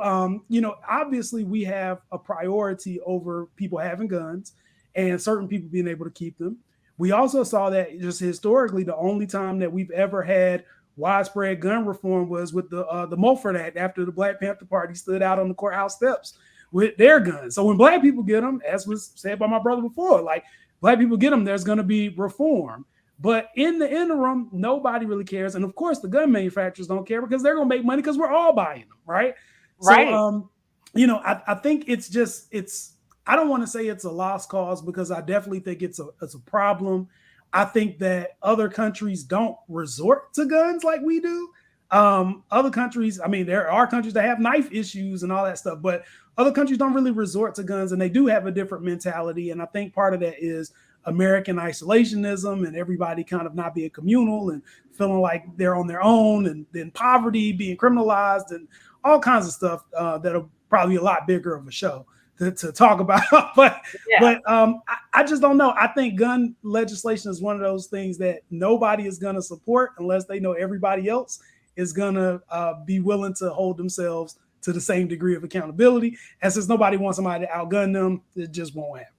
obviously we have a priority over people having guns and certain people being able to keep them. We also saw that just historically, the only time that we've ever had widespread gun reform was with the Mulford Act, after the Black Panther Party stood out on the courthouse steps with their guns. So when Black people get them, as was said by my brother before, like, Black people get them, there's going to be reform. But in the interim, nobody really cares. And of course, the gun manufacturers don't care because they're going to make money because we're all buying them, right? Right. So, I think I don't want to say it's a lost cause, because I definitely think it's a problem. I think that other countries don't resort to guns like we do. Other countries, there are countries that have knife issues and all that stuff, but other countries don't really resort to guns, and they do have a different mentality. And I think part of that is American isolationism and everybody kind of not being communal and feeling like they're on their own, and then poverty being criminalized and all kinds of stuff that are probably a lot bigger of a show to talk about. but I just don't know. I think gun legislation is one of those things that nobody is going to support unless they know everybody else is going to be willing to hold themselves to the same degree of accountability. And since nobody wants somebody to outgun them, it just won't happen.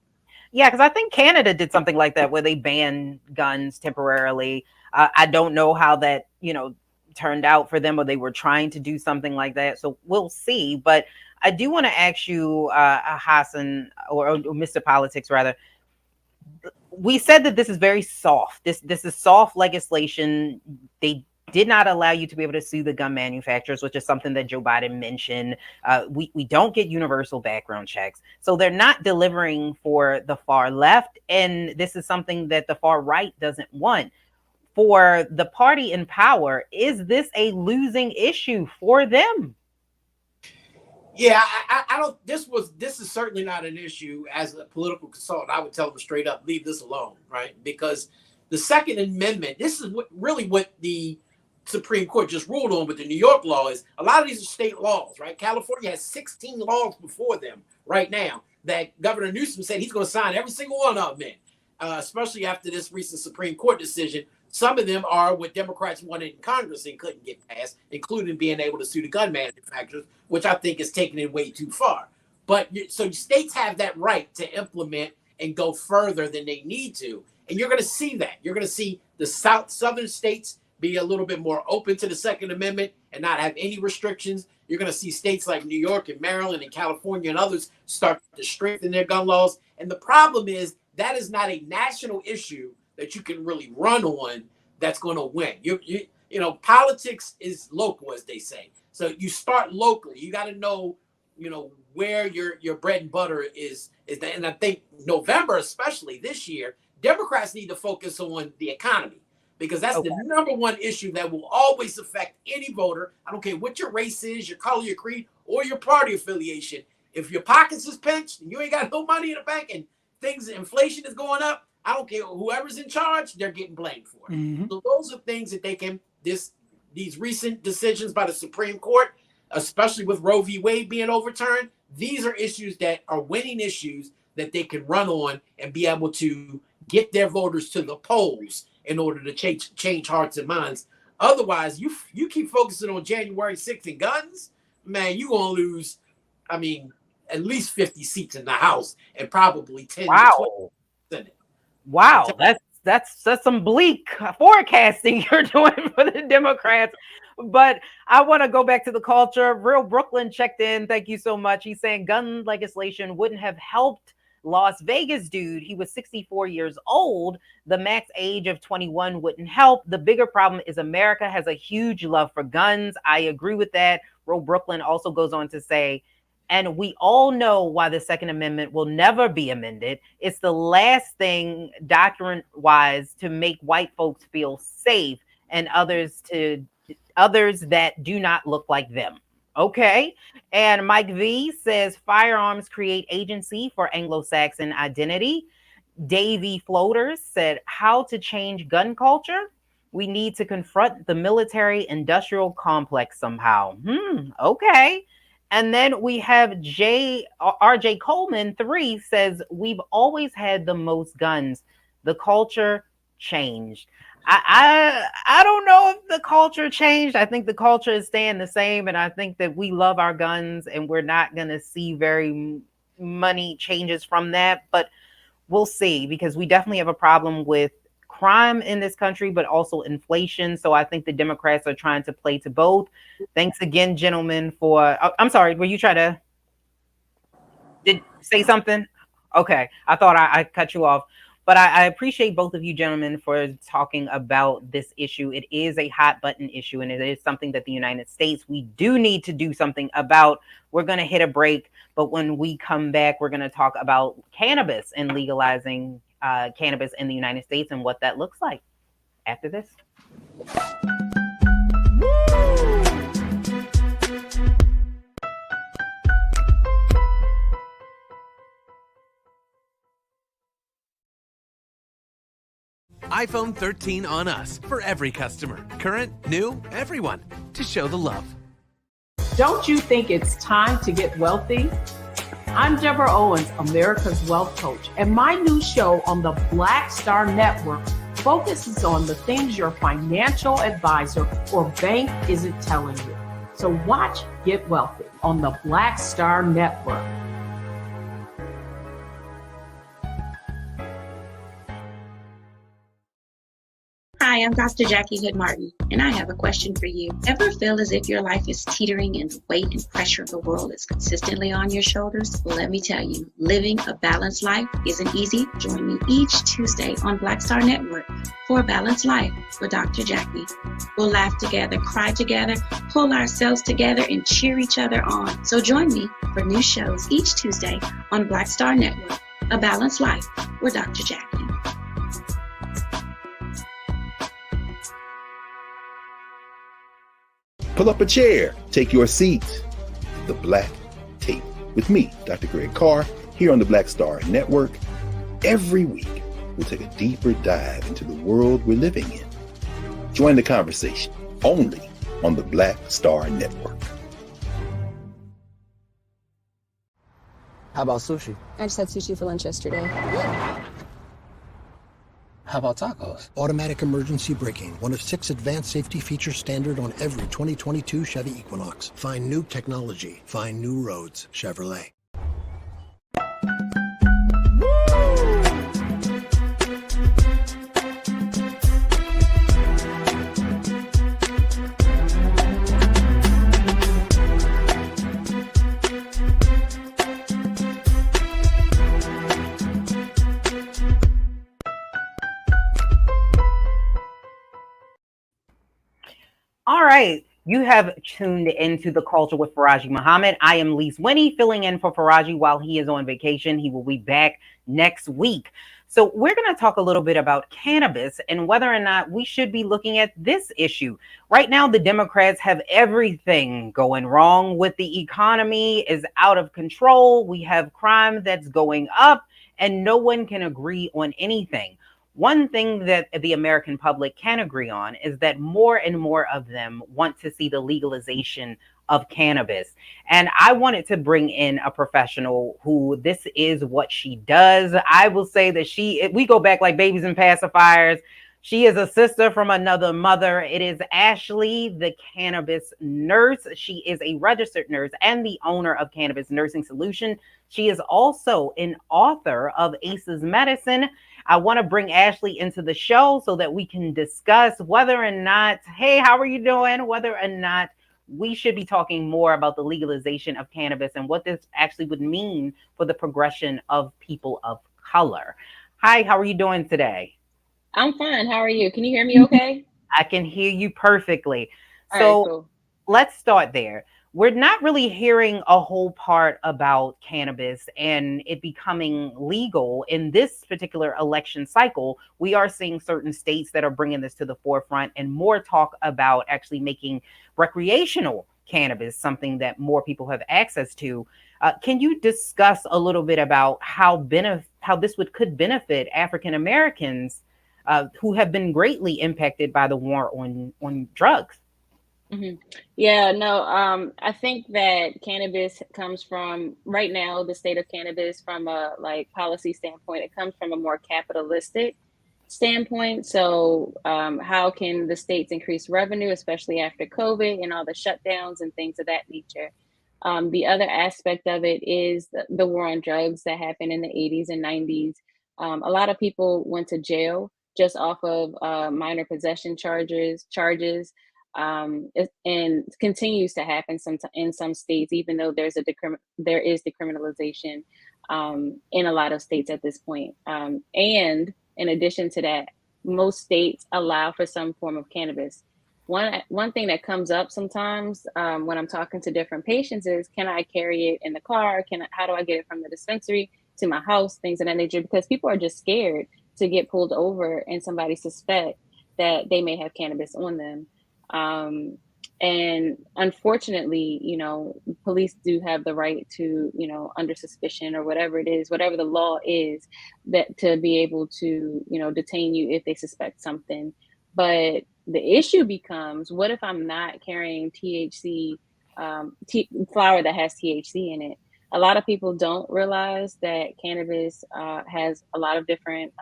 Yeah, because I think Canada did something like that where they banned guns temporarily. I don't know how that, turned out for them, or they were trying to do something like that. So we'll see. But I do want to ask you, Hassan, or Mr. Politics, rather. We said that this is very soft. This is soft legislation. They did not allow you to be able to sue the gun manufacturers, which is something that Joe Biden mentioned. We don't get universal background checks. So they're not delivering for the far left. And this is something that the far right doesn't want. For the party in power, is this a losing issue for them? Yeah, I don't. This is certainly not an issue. As a political consultant, I would tell them straight up, leave this alone, right? Because the Second Amendment, this is what the Supreme Court just ruled on with the New York law, is a lot of these are state laws, right? California has 16 laws before them right now that Governor Newsom said he's going to sign every single one of them in, especially after this recent Supreme Court decision. Some of them are what Democrats wanted in Congress and couldn't get passed, including being able to sue the gun manufacturers, which I think is taking it way too far. But so states have that right to implement and go further than they need to. And you're going to see that. You're going to see the southern states be a little bit more open to the Second Amendment and not have any restrictions. You're going to see states like New York and Maryland and California and others start to strengthen their gun laws. And the problem is that is not a national issue that you can really run on that's going to win. You know, politics is local, as they say. So you start locally. You got to know, you know, where your bread and butter is. And I think November, especially this year, Democrats need to focus on the economy, because that's the number one issue that will always affect any voter. I don't care what your race is, your color, your creed, or your party affiliation. If your pockets is pinched and you ain't got no money in the bank and inflation is going up, I don't care whoever's in charge, they're getting blamed for it. So those are things that they can, these recent decisions by the Supreme Court, especially with Roe v. Wade being overturned, these are issues that are winning issues that they can run on and be able to get their voters to the polls in order to change hearts and minds. Otherwise, you keep focusing on January 6th and guns, man, you're going to lose, I mean, at least 50 seats in the House and probably 10 to 20 Senate. Wow, that's some bleak forecasting you're doing for the Democrats. But I want to go back to the culture. Real Brooklyn checked in. Thank you so much. He's saying gun legislation wouldn't have helped Las Vegas dude. He was 64 years old. The max age of 21 wouldn't help. The bigger problem is America has a huge love for guns. I agree with that. Real Brooklyn also goes on to say, and we all know why the Second Amendment will never be amended. It's the last thing doctrine-wise to make white folks feel safe and others that do not look like them. Okay. And Mike V says firearms create agency for Anglo-Saxon identity. Davey Floaters said how to change gun culture. We need to confront the military-industrial complex somehow. Okay. And then we have RJ Coleman 3 says we've always had the most guns. The culture changed. I don't know if the culture changed. I think the culture is staying the same, and I think that we love our guns, and we're not going to see very many changes from that. But we'll see, because we definitely have a problem with crime in this country, but also inflation. So I think the Democrats are trying to play to both. Thanks again, gentlemen, for I'm sorry, were you trying to say something? Okay, I thought I cut you off. But I appreciate both of you gentlemen for talking about this issue. It is a hot button issue, and it is something that the United States, we do need to do something about. We're going to hit a break, but when we come back, we're going to talk about cannabis and legalizing cannabis in the United States and what that looks like after this. iPhone 13 on us for every customer. Current, new, everyone. To show the love. Don't you think it's time to get wealthy? I'm Deborah Owens, America's Wealth Coach, and my new show on the Black Star Network focuses on the things your financial advisor or bank isn't telling you. So watch Get Wealthy on the Black Star Network. Hi, I'm Dr. Jackie Hood Martin, and I have a question for you. Ever feel as if your life is teetering and the weight and pressure of the world is consistently on your shoulders? Well, let me tell you, living a balanced life isn't easy. Join me each Tuesday on Black Star Network for A Balanced Life with Dr. Jackie. We'll laugh together, cry together, pull ourselves together, and cheer each other on. So join me for new shows each Tuesday on Black Star Network, A Balanced Life with Dr. Jackie. Pull up a chair, take your seat. The Black Tape with me, Dr. Greg Carr, here on the Black Star Network. Every week, we'll take a deeper dive into the world we're living in. Join the conversation only on the Black Star Network. How about sushi? I just had sushi for lunch yesterday. How about tacos? Automatic emergency braking, one of 6 advanced safety features standard on every 2022 Chevy Equinox. Find new technology. Find new roads. Chevrolet. right. You have tuned into The Culture with Farajii Muhammad. I am Lise Winnie, filling in for Farajii while he is on vacation. He will be back next week. So we're going to talk a little bit about cannabis and whether or not we should be looking at this issue. Right now, the Democrats have everything going wrong with the economy is out of control. We have crime that's going up and no one can agree on anything. One thing that the American public can agree on is that more and more of them want to see the legalization of cannabis. And I wanted to bring in a professional who this is what she does. I will say that we go back like babies and pacifiers. She is a sister from another mother. It is Ashley, the cannabis nurse. She is a registered nurse and the owner of Cannabis Nursing Solution. She is also an author of ACEs Medicine. I want to bring Ashley into the show so that we can discuss whether or not, hey, how are you doing? Whether or not we should be talking more about the legalization of cannabis and what this actually would mean for the progression of people of color. Hi, how are you doing today? I'm fine. How are you? Can you hear me okay? I can hear you perfectly. All So right, cool. Let's start there. We're not really hearing a whole part about cannabis and it becoming legal in this particular election cycle. We are seeing certain states that are bringing this to the forefront and more talk about actually making recreational cannabis something that more people have access to. Can you discuss a little bit about how this could benefit African Americans who have been greatly impacted by the war on drugs? Mm-hmm. Yeah, no, I think that cannabis comes from, right now, the state of cannabis from a policy standpoint, it comes from a more capitalistic standpoint. So how can the states increase revenue, especially after COVID and all the shutdowns and things of that nature? The other aspect of it is the war on drugs that happened in the 80s and 90s. A lot of people went to jail just off of minor possession charges, and continues to happen in some states, even though there is decriminalization in a lot of states at this point. And in addition to that, most states allow for some form of cannabis. One thing that comes up sometimes when I'm talking to different patients is, can I carry it in the car? How do I get it from the dispensary to my house? Things of that nature, because people are just scared to get pulled over and somebody suspect that they may have cannabis on them. And unfortunately, police do have the right to, under suspicion or whatever it is, whatever the law is, that to be able to, detain you if they suspect something. But the issue becomes, what if I'm not carrying THC, flower that has THC in it? A lot of people don't realize that cannabis has a lot of different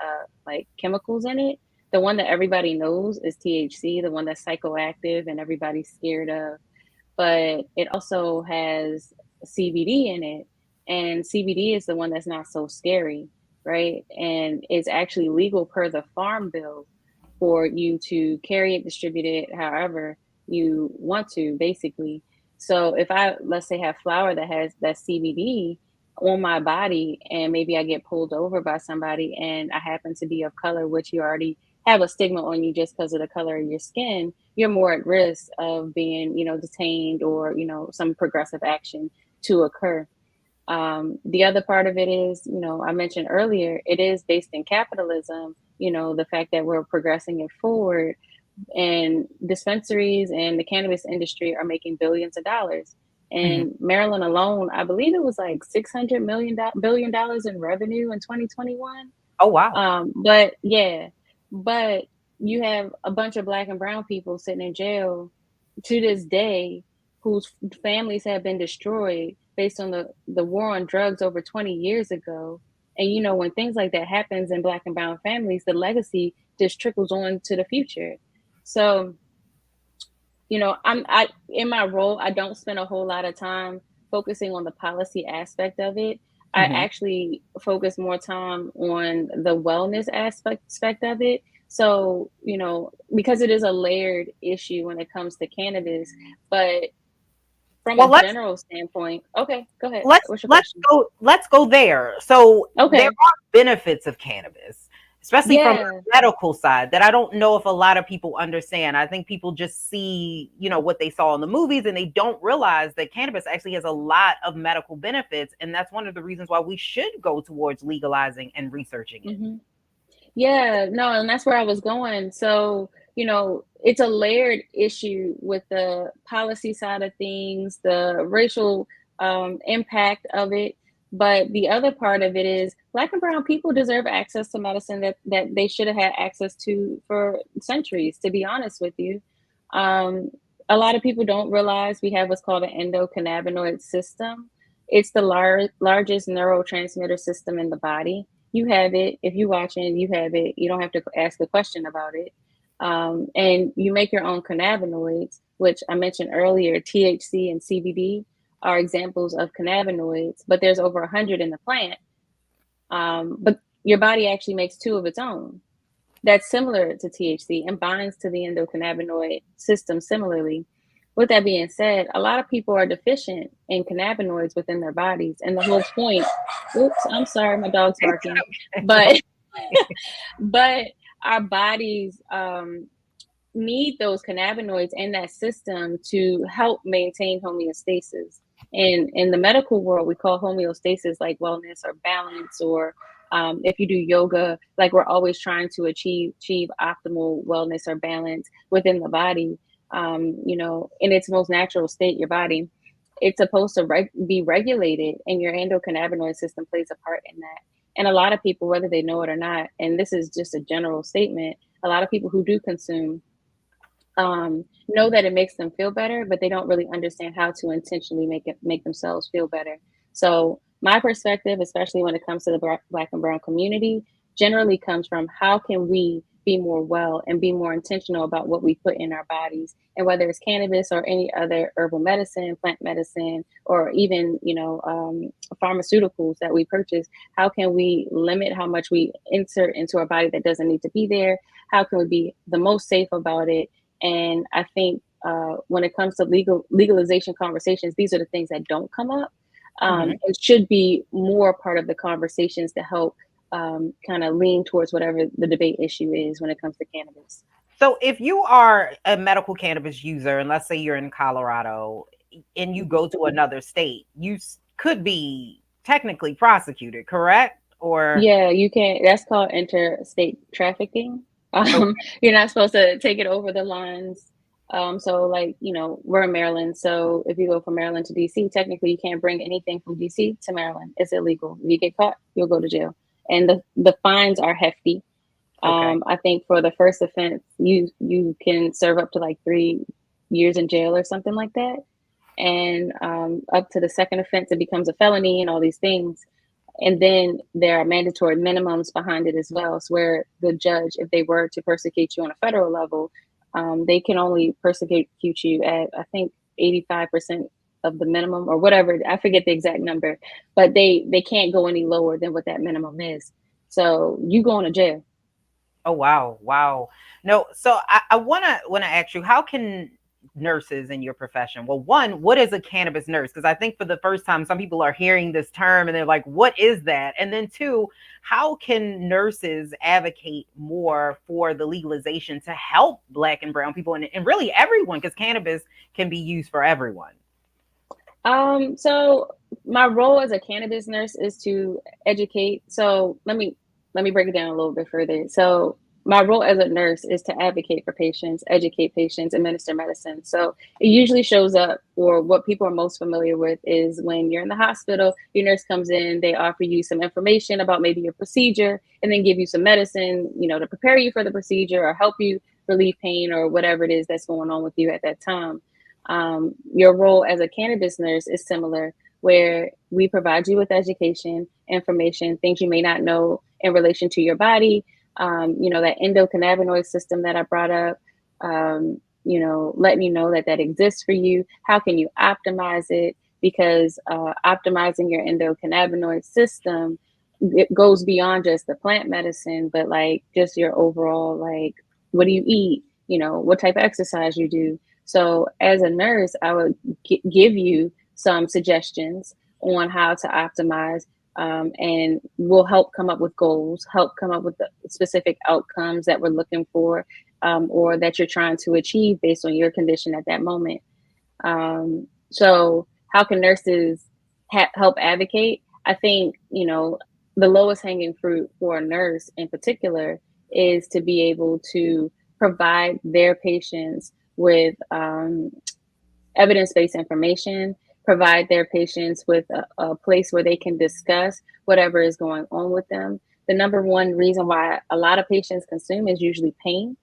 chemicals in it. The one that everybody knows is THC, the one that's psychoactive and everybody's scared of. But it also has CBD in it. And CBD is the one that's not so scary, right? And it's actually legal per the Farm Bill for you to carry it, distribute it, however you want to, basically. So if I, let's say, have flower that has that CBD on my body, and maybe I get pulled over by somebody and I happen to be of color, which you already have a stigma on you just because of the color of your skin, you're more at risk of being, detained or, some progressive action to occur. The other part of it is, I mentioned earlier, it is based in capitalism, the fact that we're progressing it forward, and dispensaries and the cannabis industry are making billions of dollars. And Maryland alone, I believe it was like $600 billion in revenue in 2021. Oh, wow. But you have a bunch of Black and brown people sitting in jail to this day whose families have been destroyed based on the war on drugs over 20 years ago. And, when things like that happens in Black and brown families, the legacy just trickles on to the future. So, I in my role, I don't spend a whole lot of time focusing on the policy aspect of it. I actually focus more time on the wellness aspect of it. So, because it is a layered issue when it comes to cannabis, but from a general standpoint, okay, go ahead. Let's go there. So there are benefits of cannabis. especially from the medical side, that I don't know if a lot of people understand. I think people just see, you know, what they saw in the movies, and they don't realize that cannabis actually has a lot of medical benefits. And that's one of the reasons why we should go towards legalizing and researching it. Mm-hmm. Yeah, no, and that's where I was going. So, you know, it's a layered issue with the policy side of things, the racial impact of it. But the other part of it is Black and brown people deserve access to medicine that they should have had access to for centuries, to be honest with you. A lot of people don't realize we have what's called an endocannabinoid system. It's the largest neurotransmitter system in the body. You have it. If you're watching, you have it. You don't have to ask a question about it. And you make your own cannabinoids, which I mentioned earlier. THC and CBD are examples of cannabinoids, but there's over 100 in the plant. But your body actually makes 2 of its own. That's similar to THC and binds to the endocannabinoid system similarly. With that being said, a lot of people are deficient in cannabinoids within their bodies. And the whole point, oops, I'm sorry, my dog's barking. But our bodies need those cannabinoids and that system to help maintain homeostasis. And in the medical world, we call homeostasis like wellness or balance, or if you do yoga, like we're always trying to achieve optimal wellness or balance within the body. You know, in its most natural state, your body, it's supposed to be regulated, and your endocannabinoid system plays a part in that. And a lot of people, whether they know it or not, and this is just a general statement, a lot of people who do consume know that it makes them feel better, but they don't really understand how to intentionally make themselves feel better. So my perspective, especially when it comes to the Black and brown community, generally comes from how can we be more well and be more intentional about what we put in our bodies, and whether it's cannabis or any other herbal medicine, plant medicine, or even, you know, pharmaceuticals that we purchase, how can we limit how much we insert into our body that doesn't need to be there? How can we be the most safe about it? And I think when it comes to legalization conversations, these are the things that don't come up. It should be more part of the conversations to help kind of lean towards whatever the debate issue is when it comes to cannabis. So if you are a medical cannabis user, and let's say you're in Colorado and you go to another state, you could be technically prosecuted, correct? Or yeah, you can. That's called interstate trafficking. You're not supposed to take it over the lines. So like, you know, we're in Maryland. So if you go from Maryland to DC, technically you can't bring anything from DC to Maryland. It's illegal. If you get caught, you'll go to jail. And the fines are hefty. Okay. I think for the first offense, you can serve up to like 3 years in jail or something like that. And up to the second offense, it becomes a felony and all these things. And then there are mandatory minimums behind it as well. So where the judge, if they were to persecute you on a federal level, they can only persecute you at, I think, 85% of the minimum or whatever. I forget the exact number, but they can't go any lower than what that minimum is. So you going to jail. Oh, wow. Wow. No. So I want to ask you, how can nurses in your profession, well, one, what is a cannabis nurse? Because I think for the first time, some people are hearing this term and they're like, what is that? And then two, how can nurses advocate more for the legalization to help Black and brown people and really everyone, because cannabis can be used for everyone? So my role as a cannabis nurse is to educate. So let me break it down a little bit further. So my role as a nurse is to advocate for patients, educate patients, administer medicine. So it usually shows up, or what people are most familiar with is when you're in the hospital, your nurse comes in, they offer you some information about maybe your procedure, and then give you some medicine, you know, to prepare you for the procedure or help you relieve pain or whatever it is that's going on with you at that time. Your role as a cannabis nurse is similar, where we provide you with education, information, things you may not know in relation to your body. You know, that endocannabinoid system that I brought up, you know, letting you know that exists for you. How can you optimize it? Because optimizing your endocannabinoid system, it goes beyond just the plant medicine, but like just your overall, like, what do you eat? You know, what type of exercise you do. So as a nurse, I would give you some suggestions on how to optimize and will help come up with goals, help come up with the specific outcomes that we're looking for, or that you're trying to achieve based on your condition at that moment. So how can nurses help advocate? I think, the lowest hanging fruit for a nurse in particular is to be able to provide their patients with evidence-based information, provide their patients with a place where they can discuss whatever is going on with them. The number one reason why a lot of patients consume is usually pain.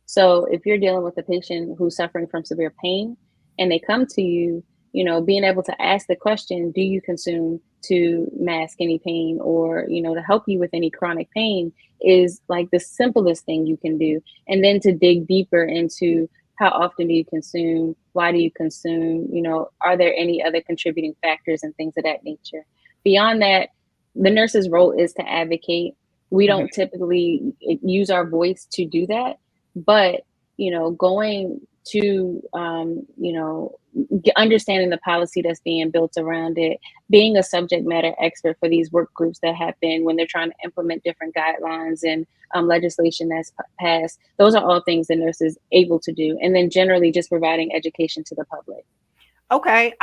So if you're dealing with a patient who's suffering from severe pain and they come to you, being able to ask the question, do you consume to mask any pain or, to help you with any chronic pain is like the simplest thing you can do. And then to dig deeper into how often do you consume? Why do you consume? Are there any other contributing factors and things of that nature? Beyond that, the nurse's role is to advocate. We don't typically use our voice to do that, but, going to, understanding the policy that's being built around it, being a subject matter expert for these work groups that happen when they're trying to implement different guidelines and legislation that's passed. Those are all things the nurse is able to do. And then generally just providing education to the public. Okay,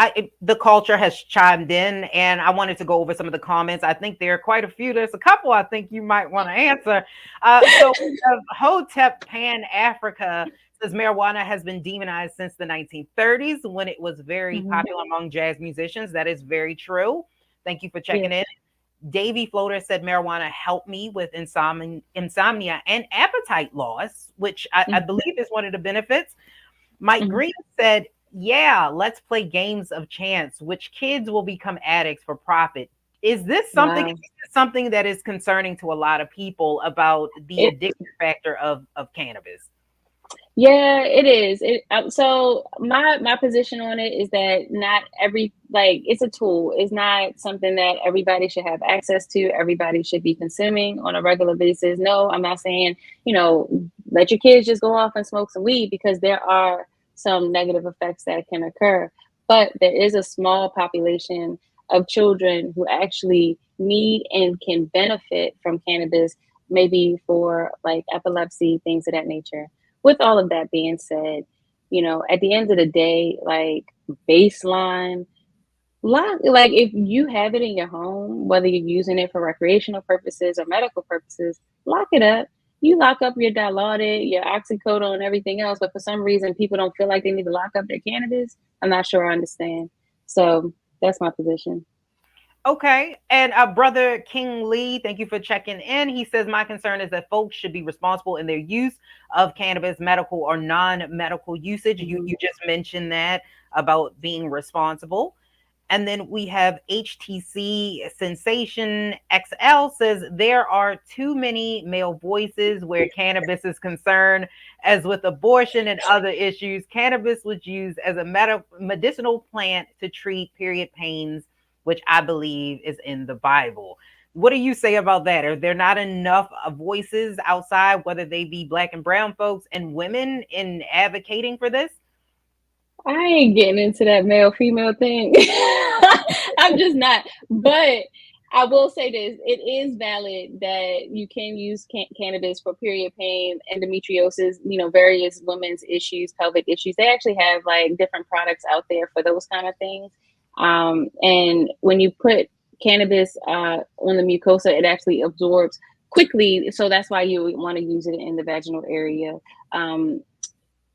the culture has chimed in, and I wanted to go over some of the comments. I think there are quite a few. There's a couple I think you might want to answer. So Hotep Pan Africa says marijuana has been demonized since the 1930s when it was very popular among jazz musicians. That is very true. Thank you for checking in. Davey Floater said marijuana helped me with insomnia and appetite loss, which I believe is one of the benefits. Mike Green said, yeah, let's play games of chance, which kids will become addicts for profit. Is this something, something that is concerning to a lot of people about the addiction factor of cannabis? Yeah, it is. So my position on it is that not it's a tool. It's not something that everybody should have access to. Everybody should be consuming on a regular basis. No, I'm not saying, let your kids just go off and smoke some weed, because there are some negative effects that can occur. But there is a small population of children who actually need and can benefit from cannabis, maybe for like epilepsy, things of that nature. With all of that being said, at the end of the day, like baseline, like if you have it in your home, whether you're using it for recreational purposes or medical purposes, lock it up. You lock up your Dilaudid, your oxycodone, and everything else, but for some reason, people don't feel like they need to lock up their cannabis. I'm not sure I understand. So that's my position. Okay. And brother King Lee, thank you for checking in. He says, my concern is that folks should be responsible in their use of cannabis, medical or non-medical usage. You just mentioned that about being responsible. And then we have HTC Sensation XL says there are too many male voices where cannabis is concerned. As with abortion and other issues, cannabis was used as a medicinal plant to treat period pains, which I believe is in the Bible. What do you say about that? Are there not enough voices outside, whether they be Black and brown folks and women, in advocating for this? I ain't getting into that male-female thing. I'm just not. But I will say this. It is valid that you can use cannabis for period pain, endometriosis, various women's issues, pelvic issues. They actually have like different products out there for those kind of things. And when you put cannabis on the mucosa, it actually absorbs quickly. So that's why you want to use it in the vaginal area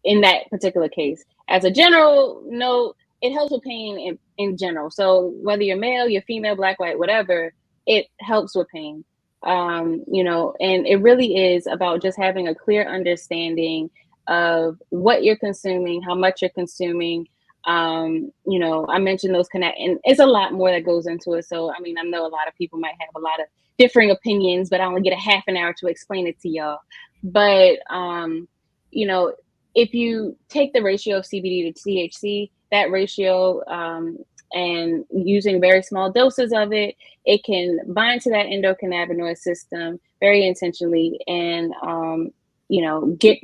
in that particular case. As a general note, it helps with pain in general. So whether you're male, you're female, Black, white, whatever, it helps with pain. And it really is about just having a clear understanding of what you're consuming, how much you're consuming. I mentioned those and it's a lot more that goes into it. So, I know a lot of people might have a lot of differing opinions, but I only get a half an hour to explain it to y'all. But, if you take the ratio of CBD to THC, that ratio, and using very small doses of it, it can bind to that endocannabinoid system very intentionally and, get,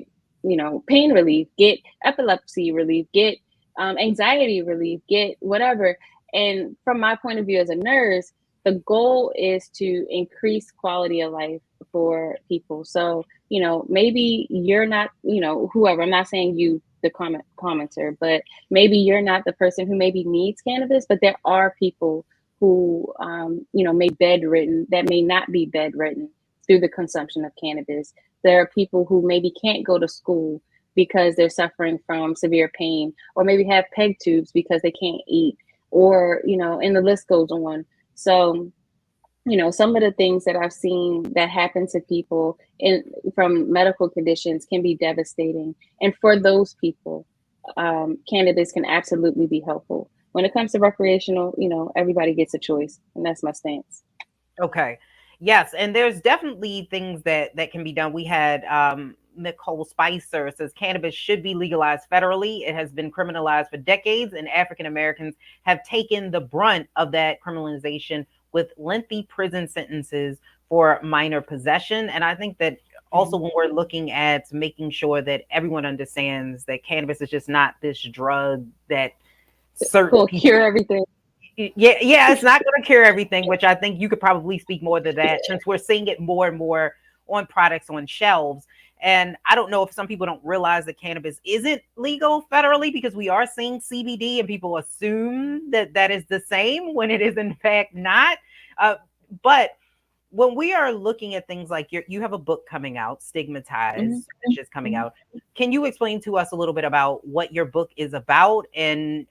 pain relief, get epilepsy relief, get anxiety relief, get whatever. And from my point of view as a nurse, the goal is to increase quality of life for people. So, maybe you're not, whoever, I'm not saying you, the commenter, but maybe you're not the person who maybe needs cannabis, but there are people who, that may not be bedridden through the consumption of cannabis. There are people who maybe can't go to school because they're suffering from severe pain, or maybe have peg tubes because they can't eat, or, and the list goes on. So, some of the things that I've seen that happen to people from medical conditions can be devastating. And for those people, cannabis can absolutely be helpful. When it comes to recreational, everybody gets a choice, and that's my stance. Okay. Yes, and there's definitely things that can be done. We had Nicole Spicer says cannabis should be legalized federally. It has been criminalized for decades, and African Americans have taken the brunt of that criminalization with lengthy prison sentences for minor possession. And I think that also when we're looking at making sure that everyone understands that cannabis is just not this drug that certain people cure everything. Yeah, it's not going to cure everything, which I think you could probably speak more to that, since we're seeing it more and more on products on shelves. And I don't know if some people don't realize that cannabis isn't legal federally, because we are seeing CBD and people assume that that is the same when it is in fact not. But when we are looking at things like you have a book coming out, Stigmatized, which is coming out. Can you explain to us a little bit about what your book is about and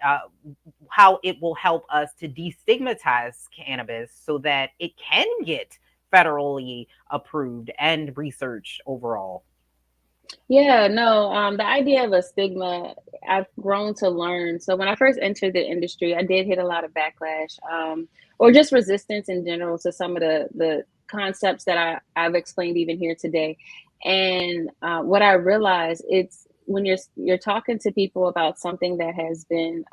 how it will help us to destigmatize cannabis so that it can get federally approved and researched overall? Yeah, no, the idea of a stigma, I've grown to learn. So when I first entered the industry, I did hit a lot of backlash, or just resistance in general to some of the concepts that I've explained even here today. And what I realized, it's when you're talking to people about something that has been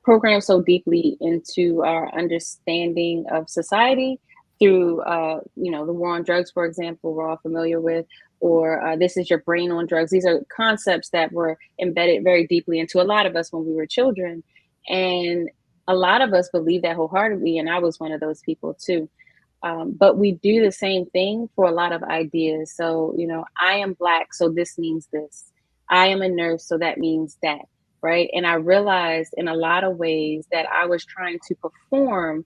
programmed so deeply into our understanding of society through the war on drugs, for example, we're all familiar with, or this is your brain on drugs. These are concepts that were embedded very deeply into a lot of us when we were children. And a lot of us believe that wholeheartedly, and I was one of those people too. But we do the same thing for a lot of ideas. So, I am Black, so this means this. I am a nurse, so that means that, right? And I realized in a lot of ways that I was trying to perform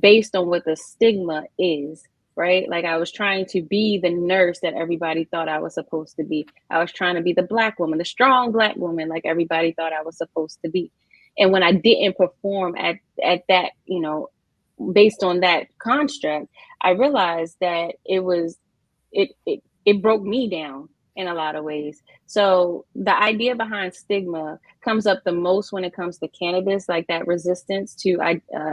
based on what the stigma is, right? Like I was trying to be the nurse that everybody thought I was supposed to be. I was trying to be the Black woman, the strong Black woman, like everybody thought I was supposed to be. And when I didn't perform at that, based on that construct, I realized that it broke me down in a lot of ways. So the idea behind stigma comes up the most when it comes to cannabis, like that resistance to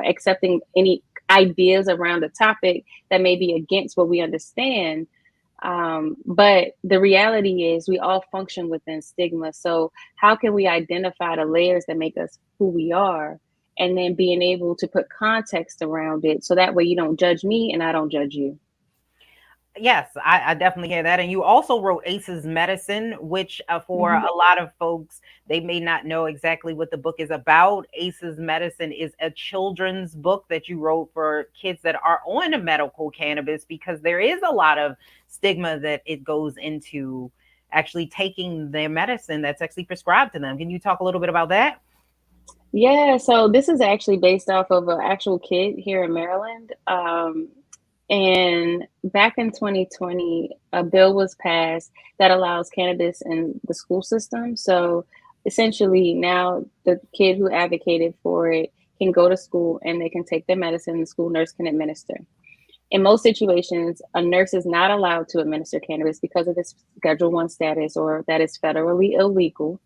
accepting any ideas around the topic that may be against what we understand. But the reality is we all function within stigma. So how can we identify the layers that make us who we are, and then being able to put context around it so that way you don't judge me and I don't judge you? Yes, I definitely hear that. And you also wrote Ace's Medicine, which for a lot of folks, they may not know exactly what the book is about. Ace's Medicine is a children's book that you wrote for kids that are on medical cannabis, because there is a lot of stigma that it goes into actually taking their medicine that's actually prescribed to them. Can you talk a little bit about that? Yeah, so this is actually based off of an actual kid here in Maryland. And back in 2020, a bill was passed that allows cannabis in the school system. So essentially now the kid who advocated for it can go to school and they can take their medicine, the school nurse can administer. In most situations, a nurse is not allowed to administer cannabis because of its Schedule I status, or that is federally illegal.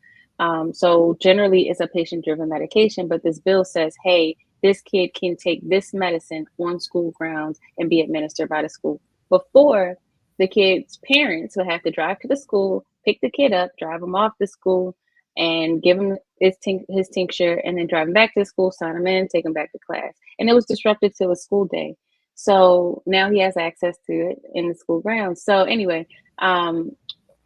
So generally it's a patient-driven medication, but this bill says, hey, this kid can take this medicine on school grounds and be administered by the school. Before, the kid's parents would have to drive to the school, pick the kid up, drive him off to school, and give him his tincture, and then drive him back to the school, sign him in, take him back to class. And it was disruptive to a school day. So now he has access to it in the school grounds. So anyway,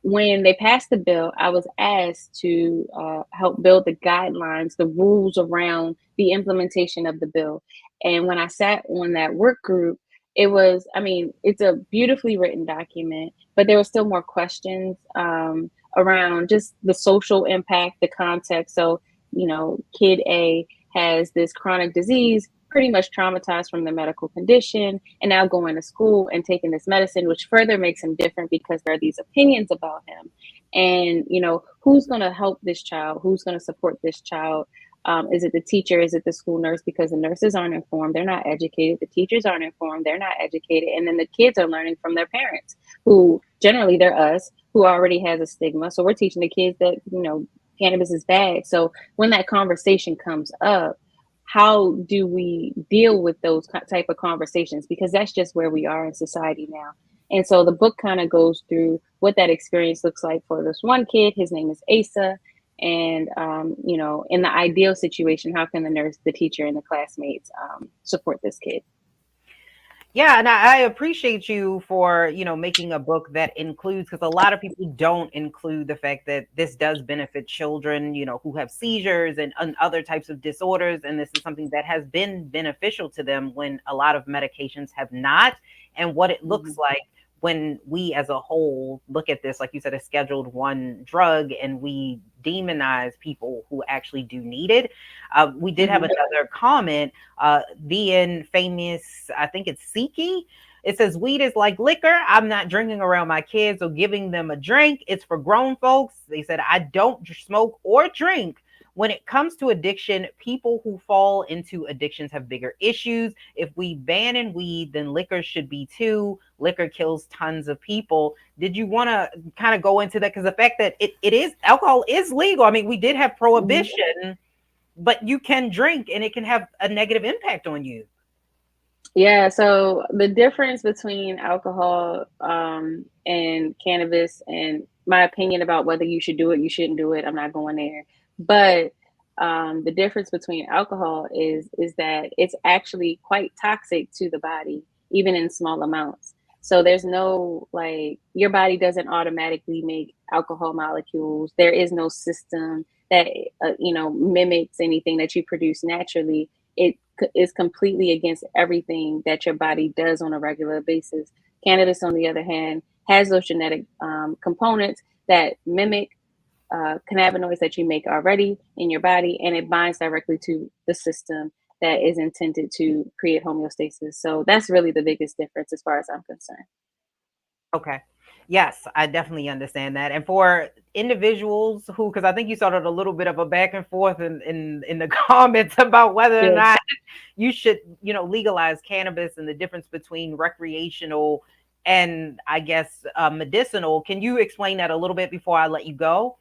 when they passed the bill, I was asked to help build the guidelines, the rules around the implementation of the bill. And when I sat on that work group, it was, I mean, it's a beautifully written document, but there were still more questions around just the social impact, the context. So, kid A has this chronic disease, pretty much traumatized from the medical condition, and now going to school and taking this medicine, which further makes him different because there are these opinions about him. And, who's going to help this child? Who's going to support this child? Is it the teacher? Is it the school nurse? Because the nurses aren't informed. They're not educated. The teachers aren't informed. They're not educated. And then the kids are learning from their parents, who generally they're us, who already has a stigma. So we're teaching the kids that, cannabis is bad. So when that conversation comes up, how do we deal with those type of conversations? Because that's just where we are in society now. And so the book kind of goes through what that experience looks like for this one kid. His name is Asa. And, in the ideal situation, how can the nurse, the teacher, and the classmates support this kid? Yeah, and I appreciate you for, making a book that includes, because a lot of people don't include the fact that this does benefit children, who have seizures and other types of disorders. And this is something that has been beneficial to them when a lot of medications have not, and what it looks like when we as a whole look at this, like you said, a Scheduled 1 drug, and we demonize people who actually do need it. We did have another comment, the famous, I think it's Siki. It says, weed is like liquor. I'm not drinking around my kids or giving them a drink. It's for grown folks. They said, I don't smoke or drink. When it comes to addiction, people who fall into addictions have bigger issues. If we ban weed, then liquor should be too. Liquor kills tons of people. Did you want to kind of go into that? Because the fact that alcohol is legal. I mean, we did have prohibition, but you can drink and it can have a negative impact on you. Yeah, so the difference between alcohol and cannabis, and my opinion about whether you should do it, you shouldn't do it, I'm not going there. But the difference between alcohol is that it's actually quite toxic to the body, even in small amounts. So there's no, your body doesn't automatically make alcohol molecules. There is no system that, mimics anything that you produce naturally. It is completely against everything that your body does on a regular basis. Cannabis, on the other hand, has those genetic components that mimic cannabinoids that you make already in your body, and it binds directly to the system that is intended to create homeostasis. So that's really the biggest difference as far as I'm concerned. Okay. Yes, I definitely understand that. And for individuals who, because I think you started a little bit of a back and forth in the comments about whether or not you should, legalize cannabis and the difference between recreational and, I guess, medicinal. Can you explain that a little bit before I let you go?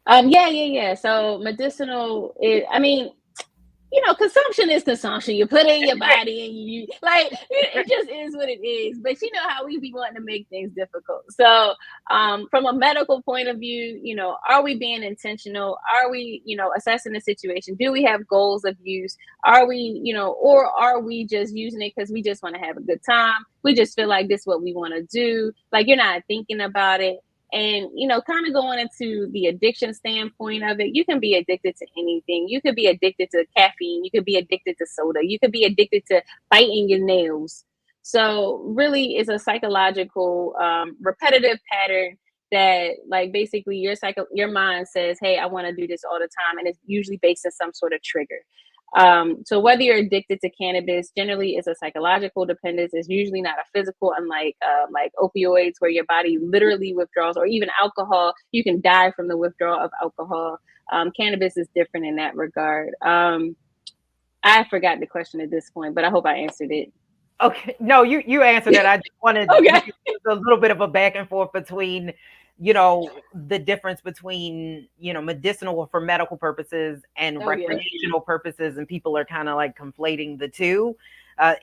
Yeah. So medicinal is, consumption is consumption. You put it in your body and you it just is what it is. But you know how we be wanting to make things difficult. So from a medical point of view, are we being intentional? Are we, assessing the situation? Do we have goals of use? Are we, or are we just using it because we just want to have a good time? We just feel like this is what we want to do. Like, you're not thinking about it. And, kind of going into the addiction standpoint of it, you can be addicted to anything. You could be addicted to caffeine. You could be addicted to soda. You could be addicted to biting your nails. So really, it's a psychological, repetitive pattern that, basically your mind says, hey, I want to do this all the time. And it's usually based on some sort of trigger. So whether you're addicted to cannabis, generally is a psychological dependence. It's usually not a physical, unlike opioids, where your body literally withdraws, or even alcohol. You can die from the withdrawal of alcohol. Cannabis is different in that regard. I forgot the question at this point, but I hope I answered it. Okay. No, you answered it. I just wanted a little bit of a back and forth between, the difference between, medicinal or for medical purposes and recreational purposes. And people are kind of conflating the two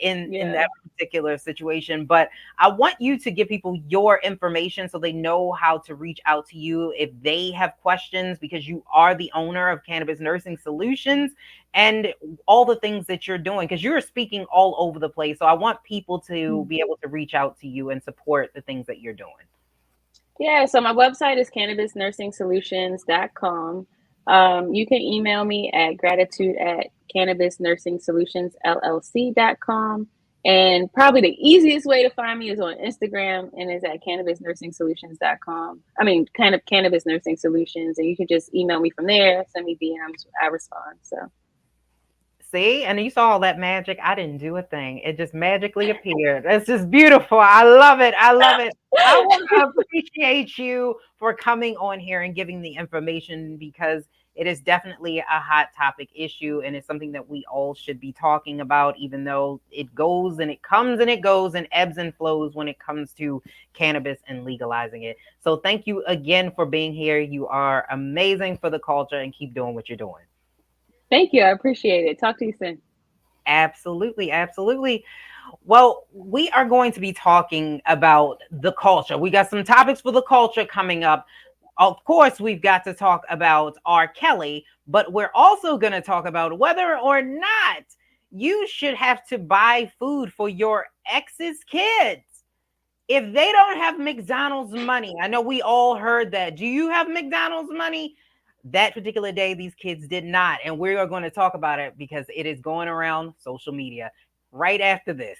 in that particular situation. But I want you to give people your information so they know how to reach out to you if they have questions, because you are the owner of Cannabis Nursing Solutions and all the things that you're doing, because you're speaking all over the place. So I want people to be able to reach out to you and support the things that you're doing. Yeah, so my website is cannabisnursingsolutions.com. You can email me at gratitude@cannabisnursingsolutions.llc.com. And probably the easiest way to find me is on Instagram, and is at cannabisnursingsolutions.com. I mean, kind of Cannabis Nursing Solutions. And you can just email me from there, send me DMs, I respond. So. See, and you saw all that magic. I didn't do a thing. It just magically appeared. It's just beautiful. I love it. I love it. I want to appreciate you for coming on here and giving the information, because it is definitely a hot topic issue, and it's something that we all should be talking about, even though it goes and it comes and it goes and ebbs and flows when it comes to cannabis and legalizing it. So thank you again for being here. You are amazing for the culture, and keep doing what you're doing. Thank you. I appreciate it. Talk to you soon. Absolutely. Absolutely. Well, we are going to be talking about the culture. We got some topics for the culture coming up. Of course, we've got to talk about R. Kelly, but we're also going to talk about whether or not you should have to buy food for your ex's kids if they don't have McDonald's money. I know we all heard that. Do you have McDonald's money? That particular day, these kids did not. And we are going to talk about it because it is going around social media right after this.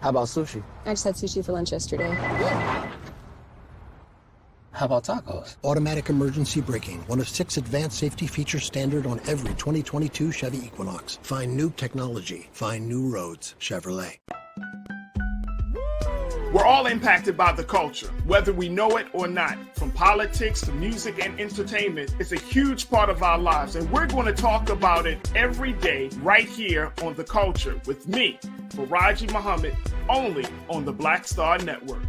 How about sushi? I just had sushi for lunch yesterday. How about tacos? Automatic emergency braking, one of 6 advanced safety features standard on every 2022 Chevy Equinox. Find new technology. Find new roads. Chevrolet. We're all impacted by the culture, whether we know it or not. From politics to music and entertainment, it's a huge part of our lives, and we're going to talk about it every day right here on The Culture with me, Farajii Muhammad, only on the Black Star Network.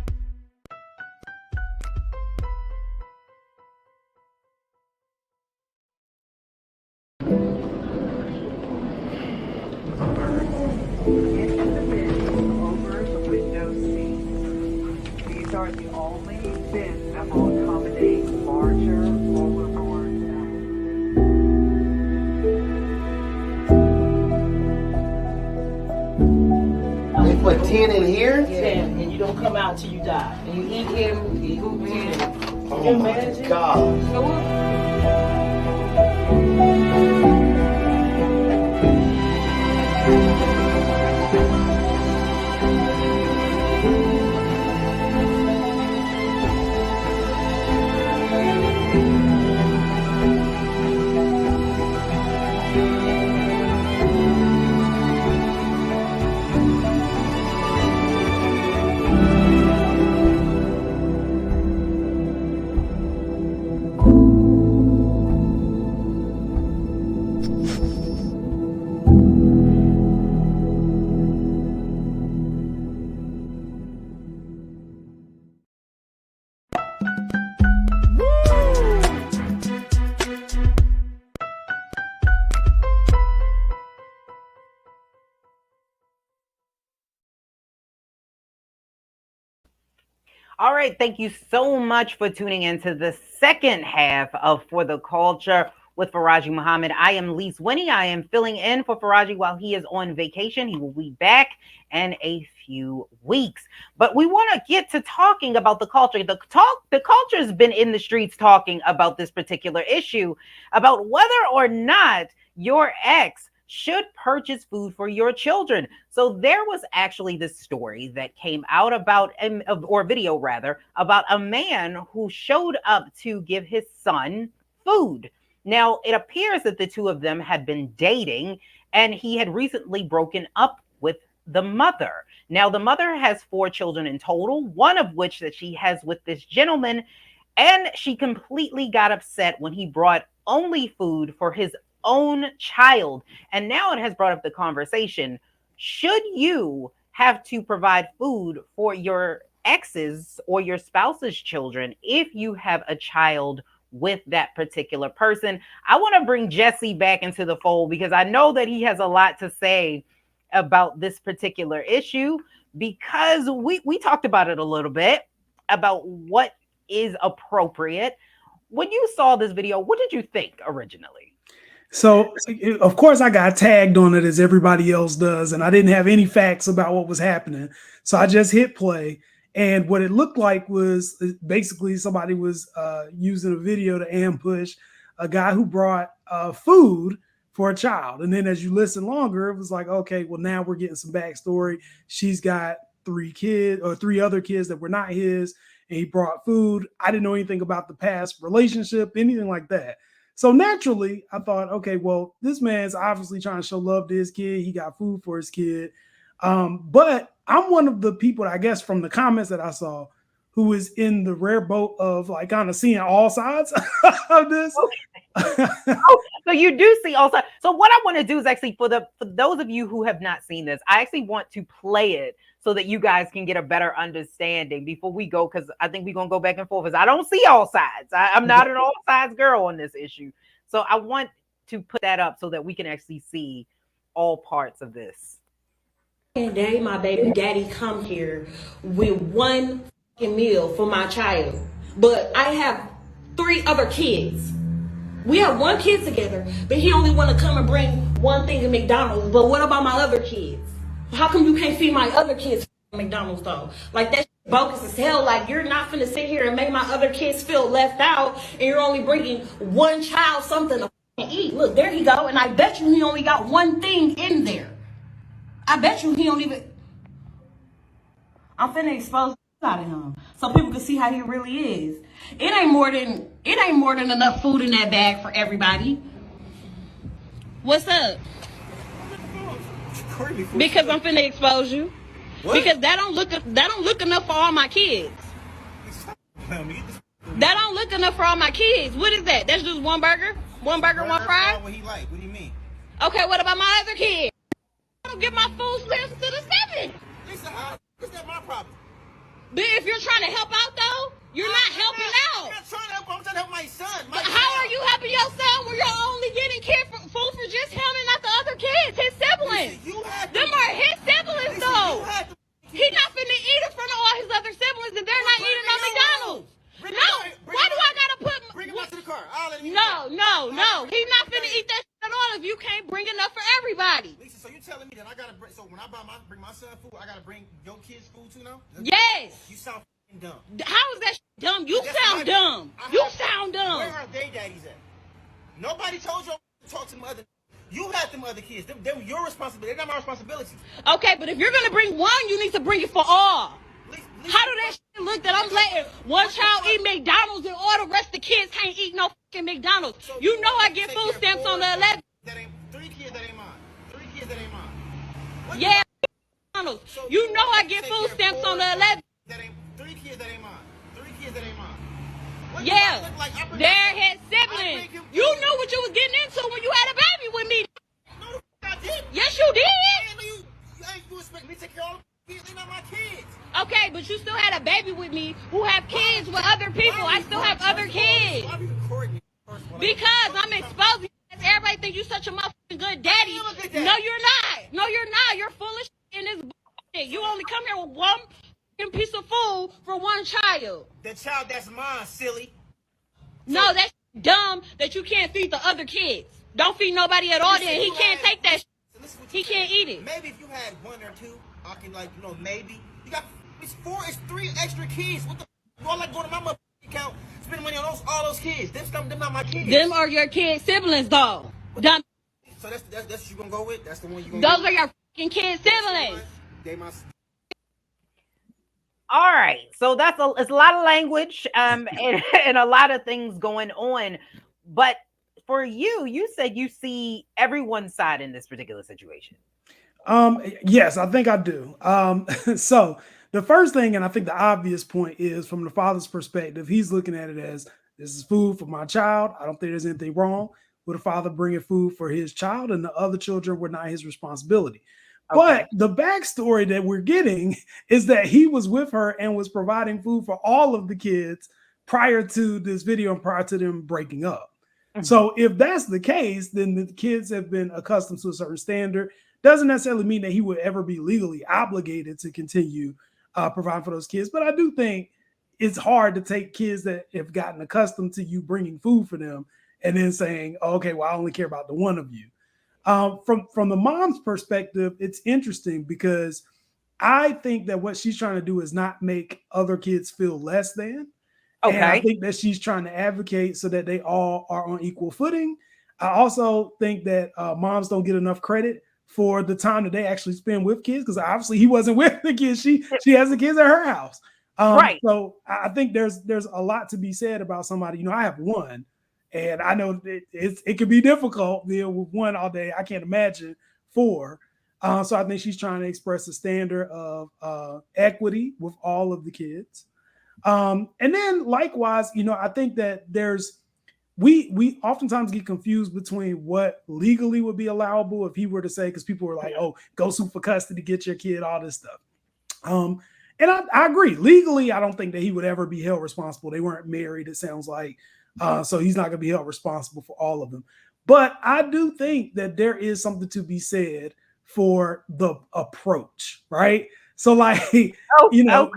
Are the only bins that will accommodate larger overboard They put 10 in here? 10, and you don't come out till you die. And you eat here, you eat 10. Oh my God. All right. Thank you so much for tuning into the second half of For the Culture with Farajii Muhammad. I am Lise Winnie. I am filling in for Farajii while he is on vacation. He will be back in a few weeks. But we want to get to talking about the culture. The culture has been in the streets talking about this particular issue, about whether or not your ex should purchase food for your children. So there was actually this story that came out about, or video rather, about a man who showed up to give his son food. Now, it appears that the two of them had been dating, and he had recently broken up with the mother. Now, the mother has 4 children in total, one of which that she has with this gentleman, and she completely got upset when he brought only food for his own child. And now it has brought up the conversation, should you have to provide food for your ex's or your spouse's children if you have a child with that particular person? I want to bring Jesse back into the fold because I know that he has a lot to say about this particular issue, because we talked about it a little bit, about what is appropriate. when you saw this video, what did you think originally? So, of course, I got tagged on it as everybody else does, and I didn't have any facts about what was happening. So I just hit play, and what it looked like was basically somebody was using a video to ambush a guy who brought food for a child. And then as you listen longer, it was like, okay, well, now we're getting some backstory. She's got 3 other kids that were not his, and he brought food. I didn't know anything about the past relationship, anything like that. So naturally, I thought, okay, well, this man's obviously trying to show love to his kid. He got food for his kid. But I'm one of the people, I guess, from the comments that I saw, who is in the rare boat of like kind of seeing all sides of this. Okay. So you do see all sides. So what I want to do is actually for those of you who have not seen this, I actually want to play it so that you guys can get a better understanding before we go, because I think we're going to go back and forth, because I don't see all sides. I'm not an all sides girl on this issue. So I want to put that up so that we can actually see all parts of this. And day my baby daddy come here with one meal for my child, but I have 3 other kids. We have 1 kid together, but he only want to come and bring one thing at McDonald's. But what about my other kids? How come you can't feed my other kids at McDonald's though? Like that's bogus as hell. Like you're not finna sit here and make my other kids feel left out, and you're only bringing one child something to eat. Look, there he go, and I bet you he only got one thing in there. I bet you he don't even. I'm finna expose out of him so people can see how he really is. It ain't more than enough food in that bag for everybody. What's up? Because I'm finna expose you. What? Because that don't look enough for all my kids. That don't look enough for all my kids. What is that? That's just one burger? One burger, one fry? What he like? What do you mean? Okay, what about my other kids? I don't get my food stamps to the 7. Lisa, is that my problem? But if you're trying to help out though, you're not helping out. I'm not trying to help. I'm trying to help my son. But how are you helping your son when you're only getting food for just him and not the other kids, his siblings? Them are his siblings though. He's not finna eat in front of all his other siblings, and they're not eating on McDonald's. No, why do I gotta put? Bring him out to the car. I'll let him No. He's not finna eat that shit at all if you can't bring enough for everybody. Lisa, so you telling me that I gotta bring? So when I bring my son food, I gotta bring your kids food too now? Yes. You sound dumb. How is that dumb? You sound dumb. You sound dumb. Where are they daddies at? Nobody told you to talk to them other. You had them other kids. They're your responsibility. They're not my responsibility. Okay, but if you're gonna bring one, you need to bring it for all. How do that shit look that I'm letting one child eat McDonald's and all the rest of the kids can't eat no fucking McDonald's? So you know I get food stamps on the 11th. 3 kids that ain't mine. 3 kids that ain't mine. Yeah, McDonald's. So you know I get food stamps on the 11th. 3 kids that ain't mine. 3 kids that ain't mine. Yeah, they're his siblings. You knew what you was getting into when you had a baby with me. No, I didn't. Yes, you did. You expect me to take care of all the kids? They're not my kids. Okay, but you still had a baby with me who have kids with other people. I still have other kids. Because I'm exposing you. Everybody think you such a motherfucking good daddy. No, you're not. No, you're not. You're full of shit in this bullshit. You only come here with one piece of food for one child. The child that's mine, silly. No, that's dumb that you can't feed the other kids. Don't feed nobody at all then. He can't take that shit. He can't eat it. Maybe if you had 1 or 2, I can maybe. You got it's 3 extra kids. What the f? All like go to my mother account, spend money on all those kids. Them not my kids. Them are your kids' siblings though. Dumb. So that's what you gonna go with? That's the one you gonna Those are your fucking kids' siblings. They my. All right, so it's a lot of language and a lot of things going on. But for you said you see everyone's side in this particular situation. Yes, I think I do. So the first thing, and I think the obvious point is from the father's perspective, he's looking at it as this is food for my child. I don't think there's anything wrong with a father bringing food for his child, and the other children were not his responsibility. Okay. But the backstory that we're getting is that he was with her and was providing food for all of the kids prior to this video and prior to them breaking up. Mm-hmm. So if that's the case, then the kids have been accustomed to a certain standard. Doesn't necessarily mean that he would ever be legally obligated to continue providing for those kids. But I do think it's hard to take kids that have gotten accustomed to you bringing food for them and then saying, okay, well, I only care about the one of you. From the mom's perspective, it's interesting because I think that what she's trying to do is not make other kids feel less than. And I think that she's trying to advocate so that they all are on equal footing. I also think that moms don't get enough credit for the time that they actually spend with kids, because obviously he wasn't with the kids. She has the kids at her house. Right. So I think there's a lot to be said about somebody. You know, I have one, and I know it can be difficult dealing with one all day. I can't imagine four. So I think she's trying to express a standard of equity with all of the kids. And then likewise, you know, I think that we oftentimes get confused between what legally would be allowable if he were to say, because people were like, oh, go sue for custody, get your kid, all this stuff. And I agree. Legally, I don't think that he would ever be held responsible. They weren't married, it sounds like. So he's not going to be held responsible for all of them. But I do think that there is something to be said for the approach, right? So like, you know,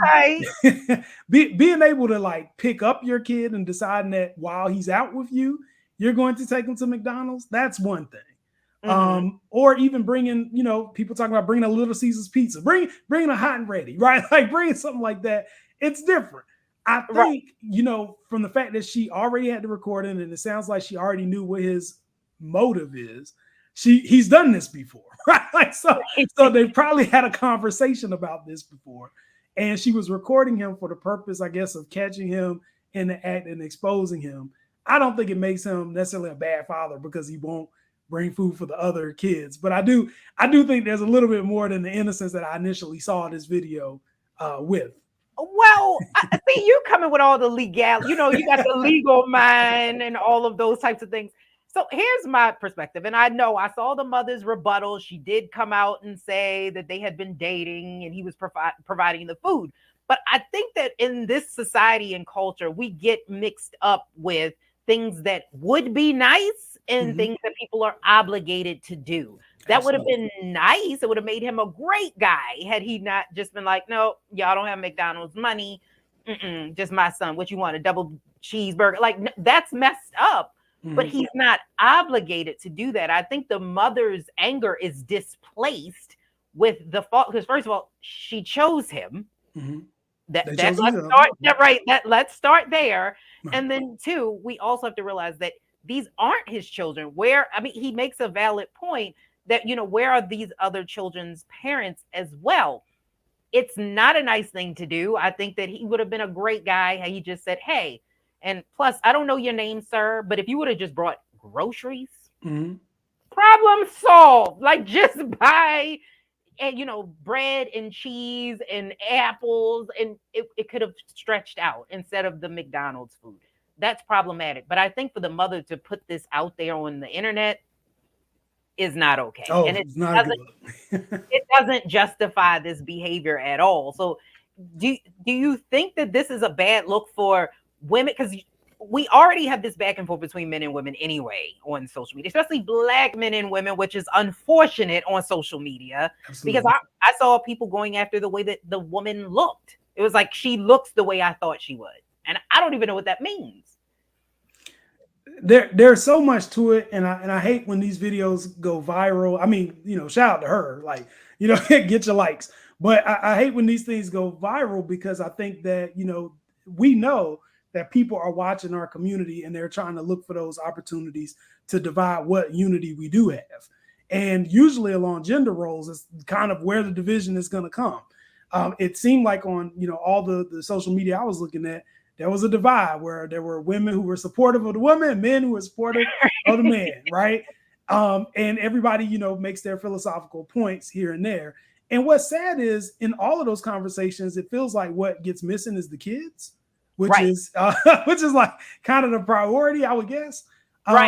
being able to like pick up your kid and deciding that while he's out with you, you're going to take him to McDonald's. That's one thing. Or even bringing, you know, people talking about bringing a Little Caesars pizza, bringing a hot and ready, right? Like bringing something like that. It's different. I think, you know, from the fact that she already had the recording and it sounds like she already knew what his motive is. He's done this before, right? Like so they probably had a conversation about this before, and she was recording him for the purpose, I guess, of catching him in the act and exposing him. I don't think it makes him necessarily a bad father because he won't bring food for the other kids, but I do think there's a little bit more than the innocence that I initially saw this video with. Well, I see you coming with all the legal, you know, you got the legal mind and all of those types of things. So here's my perspective. And I know I saw the mother's rebuttal. She did come out and say that they had been dating and he was providing the food. But I think that in this society and culture, we get mixed up with things that would be nice and things that people are obligated to do. That would have been nice. It would have made him a great guy had he not just been like, no, y'all don't have McDonald's money. Just my son. What you want, a double cheeseburger? Like, that's messed up. But he's not obligated to do that. I think the mother's anger is displaced with the fault, because first of all, she chose him. Let's start there. And then two, we also have to realize that these aren't his children. He makes a valid point that, you know, where are these other children's parents as well? It's not a nice thing to do. I think that he would have been a great guy had he just said, hey, and plus, I don't know your name, sir, but if you would have just brought groceries, problem solved. Like just buy, you know, bread and cheese and apples, and it could have stretched out instead of the McDonald's food. That's problematic. But I think for the mother to put this out there on the internet is not okay. And it doesn't justify this behavior at all. So do you think that this is a bad look for women? Because we already have this back and forth between men and women anyway on social media, especially Black men and women, which is unfortunate on social media. Absolutely. Because I saw people going after the way that the woman looked. It was like, she looks the way I thought she would. And I don't even know what that means. There's so much to it. And I hate when these videos go viral. I mean, you know, shout out to her, like, you know, get your likes. But I hate when these things go viral, because I think that, you know, we know that people are watching our community and they're trying to look for those opportunities to divide what unity we do have. And usually along gender roles is kind of where the division is going to come. It seemed like on, you know, all the social media I was looking at, there was a divide where there were women who were supportive of the woman and men who were supportive of the man, right? And everybody, you know, makes their philosophical points here and there. And what's sad is in all of those conversations, it feels like what gets missing is the kids, which is like kind of the priority, I would guess. I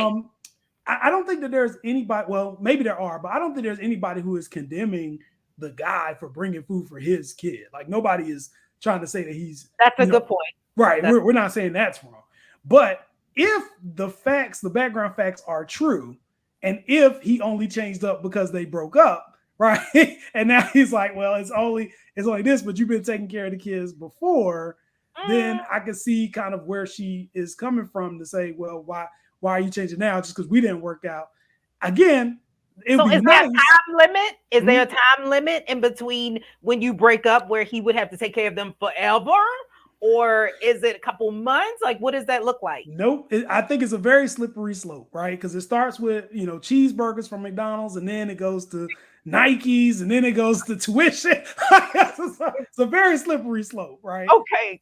don't think that there's anybody, well, maybe there are, but I don't think there's anybody who is condemning the guy for bringing food for his kid. Like nobody is trying to say that he's. That's a good point. Right. We're not saying that's wrong. But if the facts, the background facts are true, and if he only changed up because they broke up, right? And now he's like, well, it's only this, but you've been taking care of the kids before. then I can see kind of where she is coming from to say, well, why are you changing now? Just because we didn't work out. Again, so is there a time limit? Is there a Mm-hmm. time limit in between when you break up where he would have to take care of them forever? Or is it a couple months? Like, what does that look like? Nope. I think it's a very slippery slope, right? Because it starts with, cheeseburgers from McDonald's, and then it goes to Nikes, and then it goes to tuition. It's a very slippery slope, right? Okay.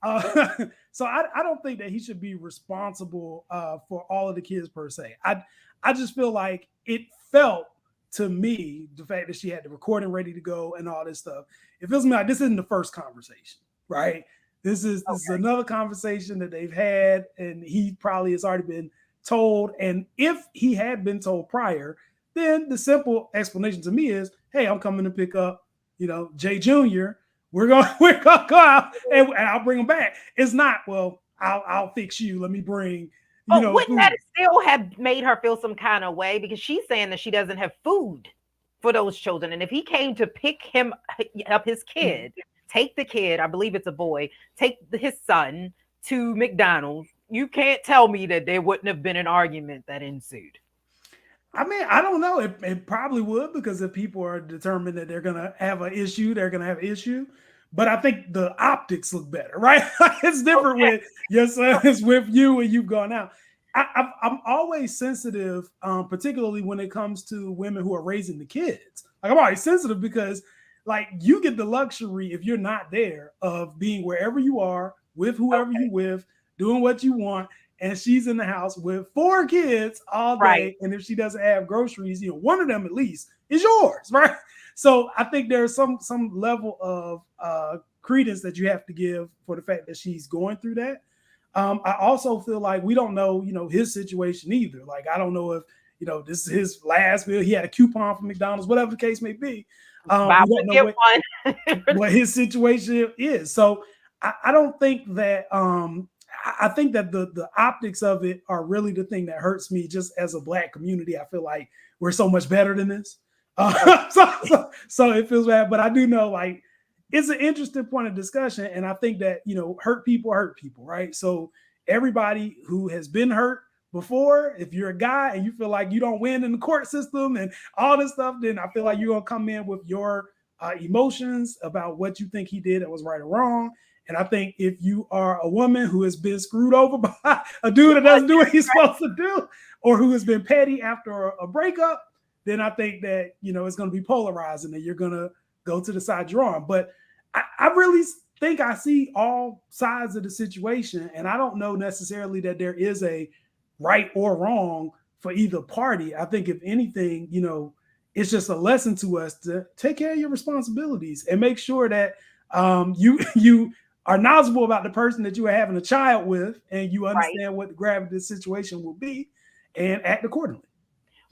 So I don't think that he should be responsible for all of the kids per se. I just feel like it felt to me, the fact that she had the recording ready to go and all this stuff, it feels to me like this isn't the first conversation, right? This is another conversation that they've had, and he probably has already been told. And if he had been told prior, then the simple explanation to me is, "Hey, I'm coming to pick up, Jay Jr. We're gonna go out, and I'll bring him back." It's not, well, I'll fix you. Let me bring, wouldn't food. that still have made her feel some kind of way? Because she's saying that she doesn't have food for those children, and if he came to pick him up, his kid. Take the kid, I believe it's a boy, take his son to McDonald's. You can't tell me that there wouldn't have been an argument that ensued. I mean, I don't know. It probably would, because if people are determined that they're going to have an issue, they're going to have an issue. But I think the optics look better, right? It's different with your son is with you and you've gone out. I'm always sensitive, particularly when it comes to women who are raising the kids. Like, I'm always sensitive because you get the luxury, if you're not there, of being wherever you are with whoever you with, doing what you want, and she's in the house with 4 kids all day. Right. And if she doesn't have groceries, one of them at least is yours, right? So I think there's some level of credence that you have to give for the fact that she's going through that. I also feel like we don't know, his situation either. Like, I don't know if, this is his last meal. He had a coupon from McDonald's, whatever the case may be. We don't know what his situation is. So I don't think that I think that the optics of it are really the thing that hurts me. Just as a Black community, I feel like we're so much better than this. So it feels bad, but I do know it's an interesting point of discussion. And I think that, hurt people, right? So everybody who has been hurt before, if you're a guy and you feel like you don't win in the court system and all this stuff, then I feel like you're going to come in with your emotions about what you think he did that was right or wrong. And I think if you are a woman who has been screwed over by a dude that doesn't do what he's supposed to do, or who has been petty after a breakup, then I think that, it's going to be polarizing and you're going to go to the side you're on. But I really think I see all sides of the situation. And I don't know necessarily that there is a right or wrong for either party. I think if anything, it's just a lesson to us to take care of your responsibilities and make sure that you are knowledgeable about the person that you are having a child with, and you understand what the gravity of the situation will be and act accordingly.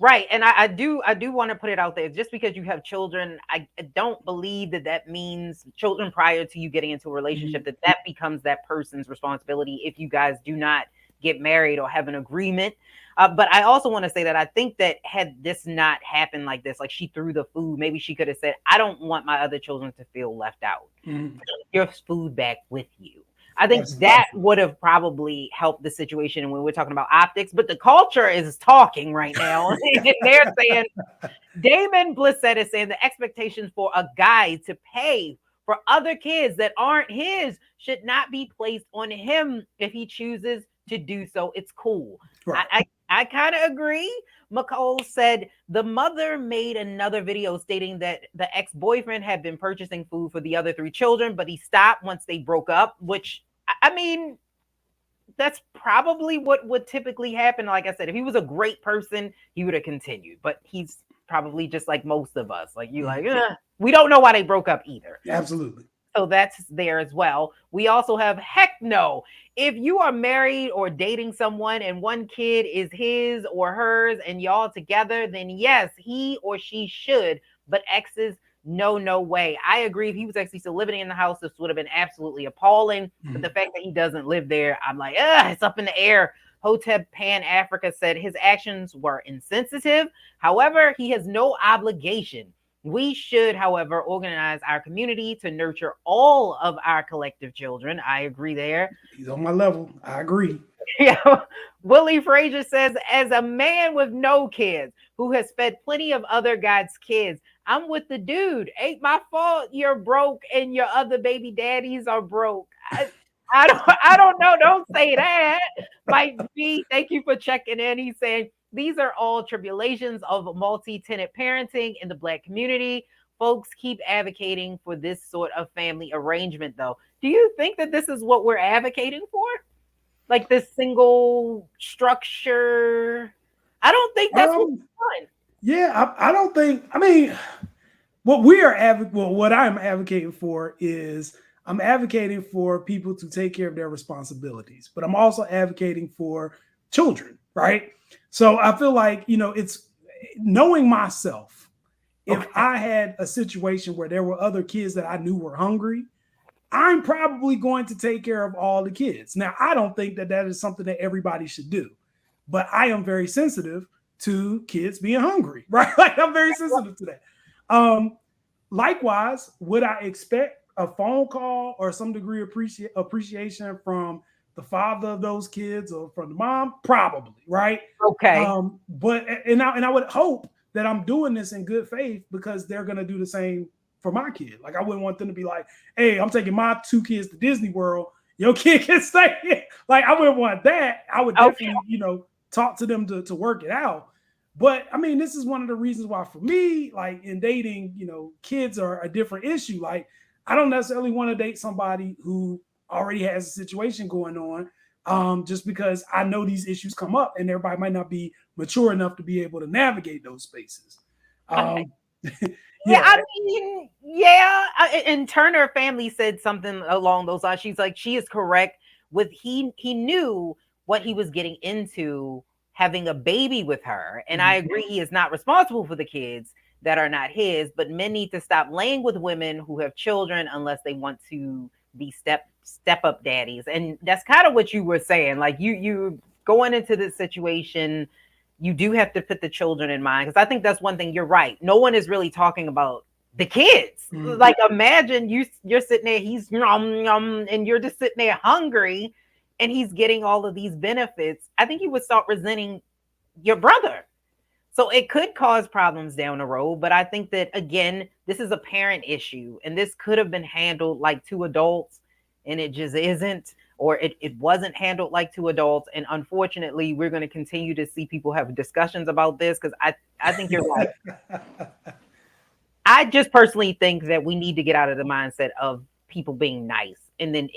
Right. And I do want to put it out there. Just because you have children, I don't believe that means children prior to you getting into a relationship, that becomes that person's responsibility if you guys do not get married or have an agreement. But I also want to say that I think that had this not happened like this, like she threw the food, maybe she could have said, I don't want my other children to feel left out. Your food back with you. I think that would have probably helped the situation when we're talking about optics, but the culture is talking right now. They're saying, Damon Blissett is saying the expectations for a guy to pay for other kids that aren't his should not be placed on him. If he chooses to do so, it's cool. Right. I kind of agree. McCall said the mother made another video stating that the ex-boyfriend had been purchasing food for the other 3 children, but he stopped once they broke up, which, I mean, that's probably what would typically happen. Like I said, if he was a great person, he would have continued, but he's probably just like most of us. Like we don't know why they broke up either. Absolutely. So that's there as well. We also have heck no. If you are married or dating someone and one kid is his or hers and y'all together, then yes, he or she should. But exes, no way. I agree. If he was actually still living in the house, this would have been absolutely appalling. But the fact that he doesn't live there, I'm like, it's up in the air. Hotep Pan Africa said his actions were insensitive. However, he has no obligation We should, however, organize our community to nurture all of our collective children. I agree there. He's on my level. I agree. Yeah. Willie Frazier says, as a man with no kids who has fed plenty of other guys' kids, I'm with the dude. Ain't my fault you're broke and your other baby daddies are broke. I don't know. Don't say that. Mike B, thank you for checking in. He's saying these are all tribulations of multi-tenant parenting in the Black community. Folks keep advocating for this sort of family arrangement, though. Do you think that this is what we're advocating for? Like this single structure? I don't think that's what's fun. Yeah, I don't think. I mean, what I'm advocating for is I'm advocating for people to take care of their responsibilities, but I'm also advocating for children, right? So I feel like, it's knowing myself. If I had a situation where there were other kids that I knew were hungry, I'm probably going to take care of all the kids. Now, I don't think that is something that everybody should do, but I am very sensitive to kids being hungry, right? Like I'm very sensitive to that. Likewise, would I expect a phone call or some degree of appreciation from the father of those kids or from the mom? Probably, right? Okay. But I would hope that I'm doing this in good faith because they're going to do the same for my kid. Like I wouldn't want them to be like, hey, I'm taking my 2 kids to Disney World. Your kid can stay here. Like I wouldn't want that. I would definitely, talk to them to work it out. But I mean, this is one of the reasons why for me, like in dating, kids are a different issue. Like I don't necessarily want to date somebody who already has a situation going on, just because I know these issues come up and everybody might not be mature enough to be able to navigate those spaces. Yeah, I mean, yeah. And Turner family said something along those lines. She's like, she is correct with he knew what he was getting into having a baby with her. And I agree, he is not responsible for the kids that are not his, but men need to stop laying with women who have children unless they want to be step up daddies. And that's kind of what you were saying. Like you going into this situation, you do have to put the children in mind, because I think that's one thing. You're right. No one is really talking about the kids. Like imagine you're sitting there, he's and you're just sitting there hungry and he's getting all of these benefits. I think you would start resenting your brother. So it could cause problems down the road. But I think that, again, this is a parent issue and this could have been handled like 2 adults and it just isn't. Or it wasn't handled like 2 adults. And unfortunately, we're going to continue to see people have discussions about this because I think you're right. I just personally think that we need to get out of the mindset of people being nice and then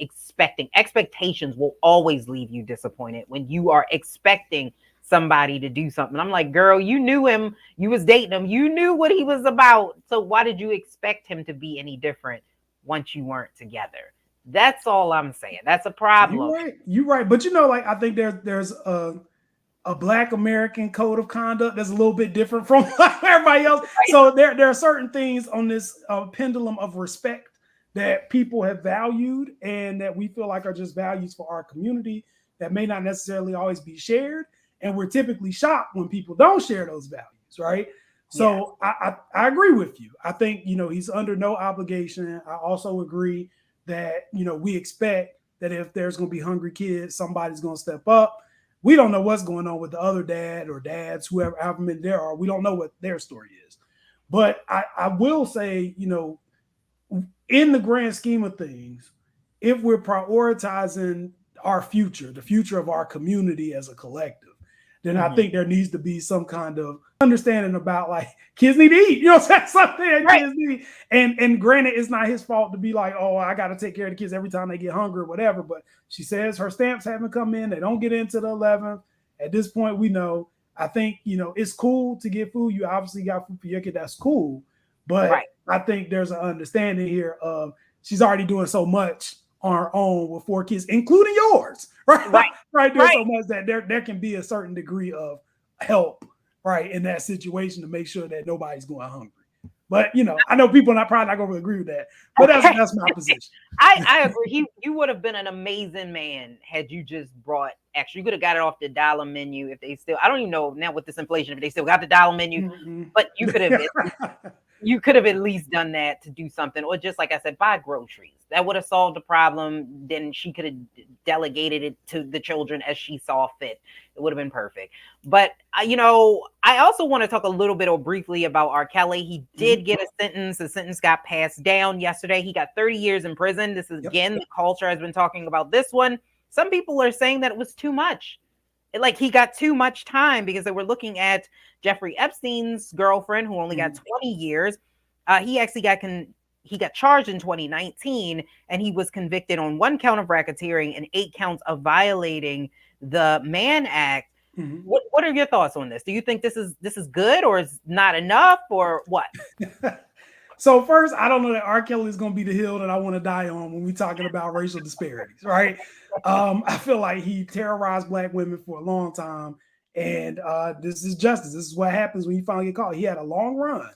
expectations will always leave you disappointed when you are expecting somebody to do something. I'm like, girl, you knew him. You was dating him. You knew what he was about. So why did you expect him to be any different once you weren't together? That's all I'm saying. That's a problem. You're right. But I think there's a Black American code of conduct that's a little bit different from everybody else. Right. So there are certain things on this pendulum of respect that people have valued and that we feel like are just values for our community that may not necessarily always be shared. And we're typically shocked when people don't share those values, right? So I agree with you. I think, he's under no obligation. I also agree that, we expect that if there's going to be hungry kids, somebody's going to step up. We don't know what's going on with the other dad or dads, however many there are. We don't know what their story is. But I will say, in the grand scheme of things, if we're prioritizing our future, the future of our community as a collective, then I think there needs to be some kind of understanding about like kids need to eat, something that kids need. And granted, it's not his fault to be like, oh, I got to take care of the kids every time they get hungry or whatever. But she says her stamps haven't come in. They don't get into the 11th. At this point, we know. I think, it's cool to get food. You obviously got food for your kid. That's cool. But I think there's an understanding here of she's already doing so much on her own with 4 kids, including yours, right? There's so much that there can be a certain degree of help, right, in that situation to make sure that nobody's going hungry. But I know people are probably not going to agree with that, but that's my position. I agree. You would have been an amazing man had you just brought extra. You could have got it off the dollar menu if they still. I don't even know now with this inflation if they still got the dollar menu, but you could have. You could have at least done that to do something, or just like I said, buy groceries. That would have solved the problem. Then she could have delegated it to the children as she saw fit. It would have been perfect. But I also want to talk a little bit or briefly about R. Kelly. He did get a sentence. The sentence got passed down yesterday. He got 30 years in prison. This is again, the culture has been talking about this one. Some people are saying that it was too much. Like he got too much time because they were looking at Jeffrey Epstein's girlfriend, who only got 20 years. He actually got charged in 2019, and he was convicted on 1 count of racketeering and 8 counts of violating the Mann Act. What are your thoughts on this? Do you think this is good, or is not enough, or what? So first, I don't know that R. Kelly is going to be the hill that I want to die on when we're talking about racial disparities, right? I feel like he terrorized Black women for a long time, and this is justice. This is what happens when you finally get caught. He had a long run,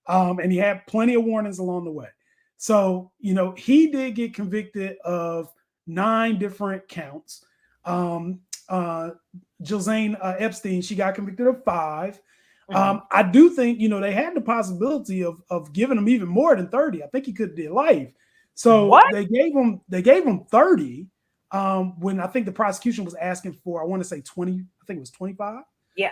and he had plenty of warnings along the way. So, he did get convicted of 9 different counts. Jillian Epstein, she got convicted of 5. I do think, they had the possibility of giving him even more than 30. I think he could have did life. So they gave him 30 when I think the prosecution was asking for, I want to say 20, I think it was 25. Yeah.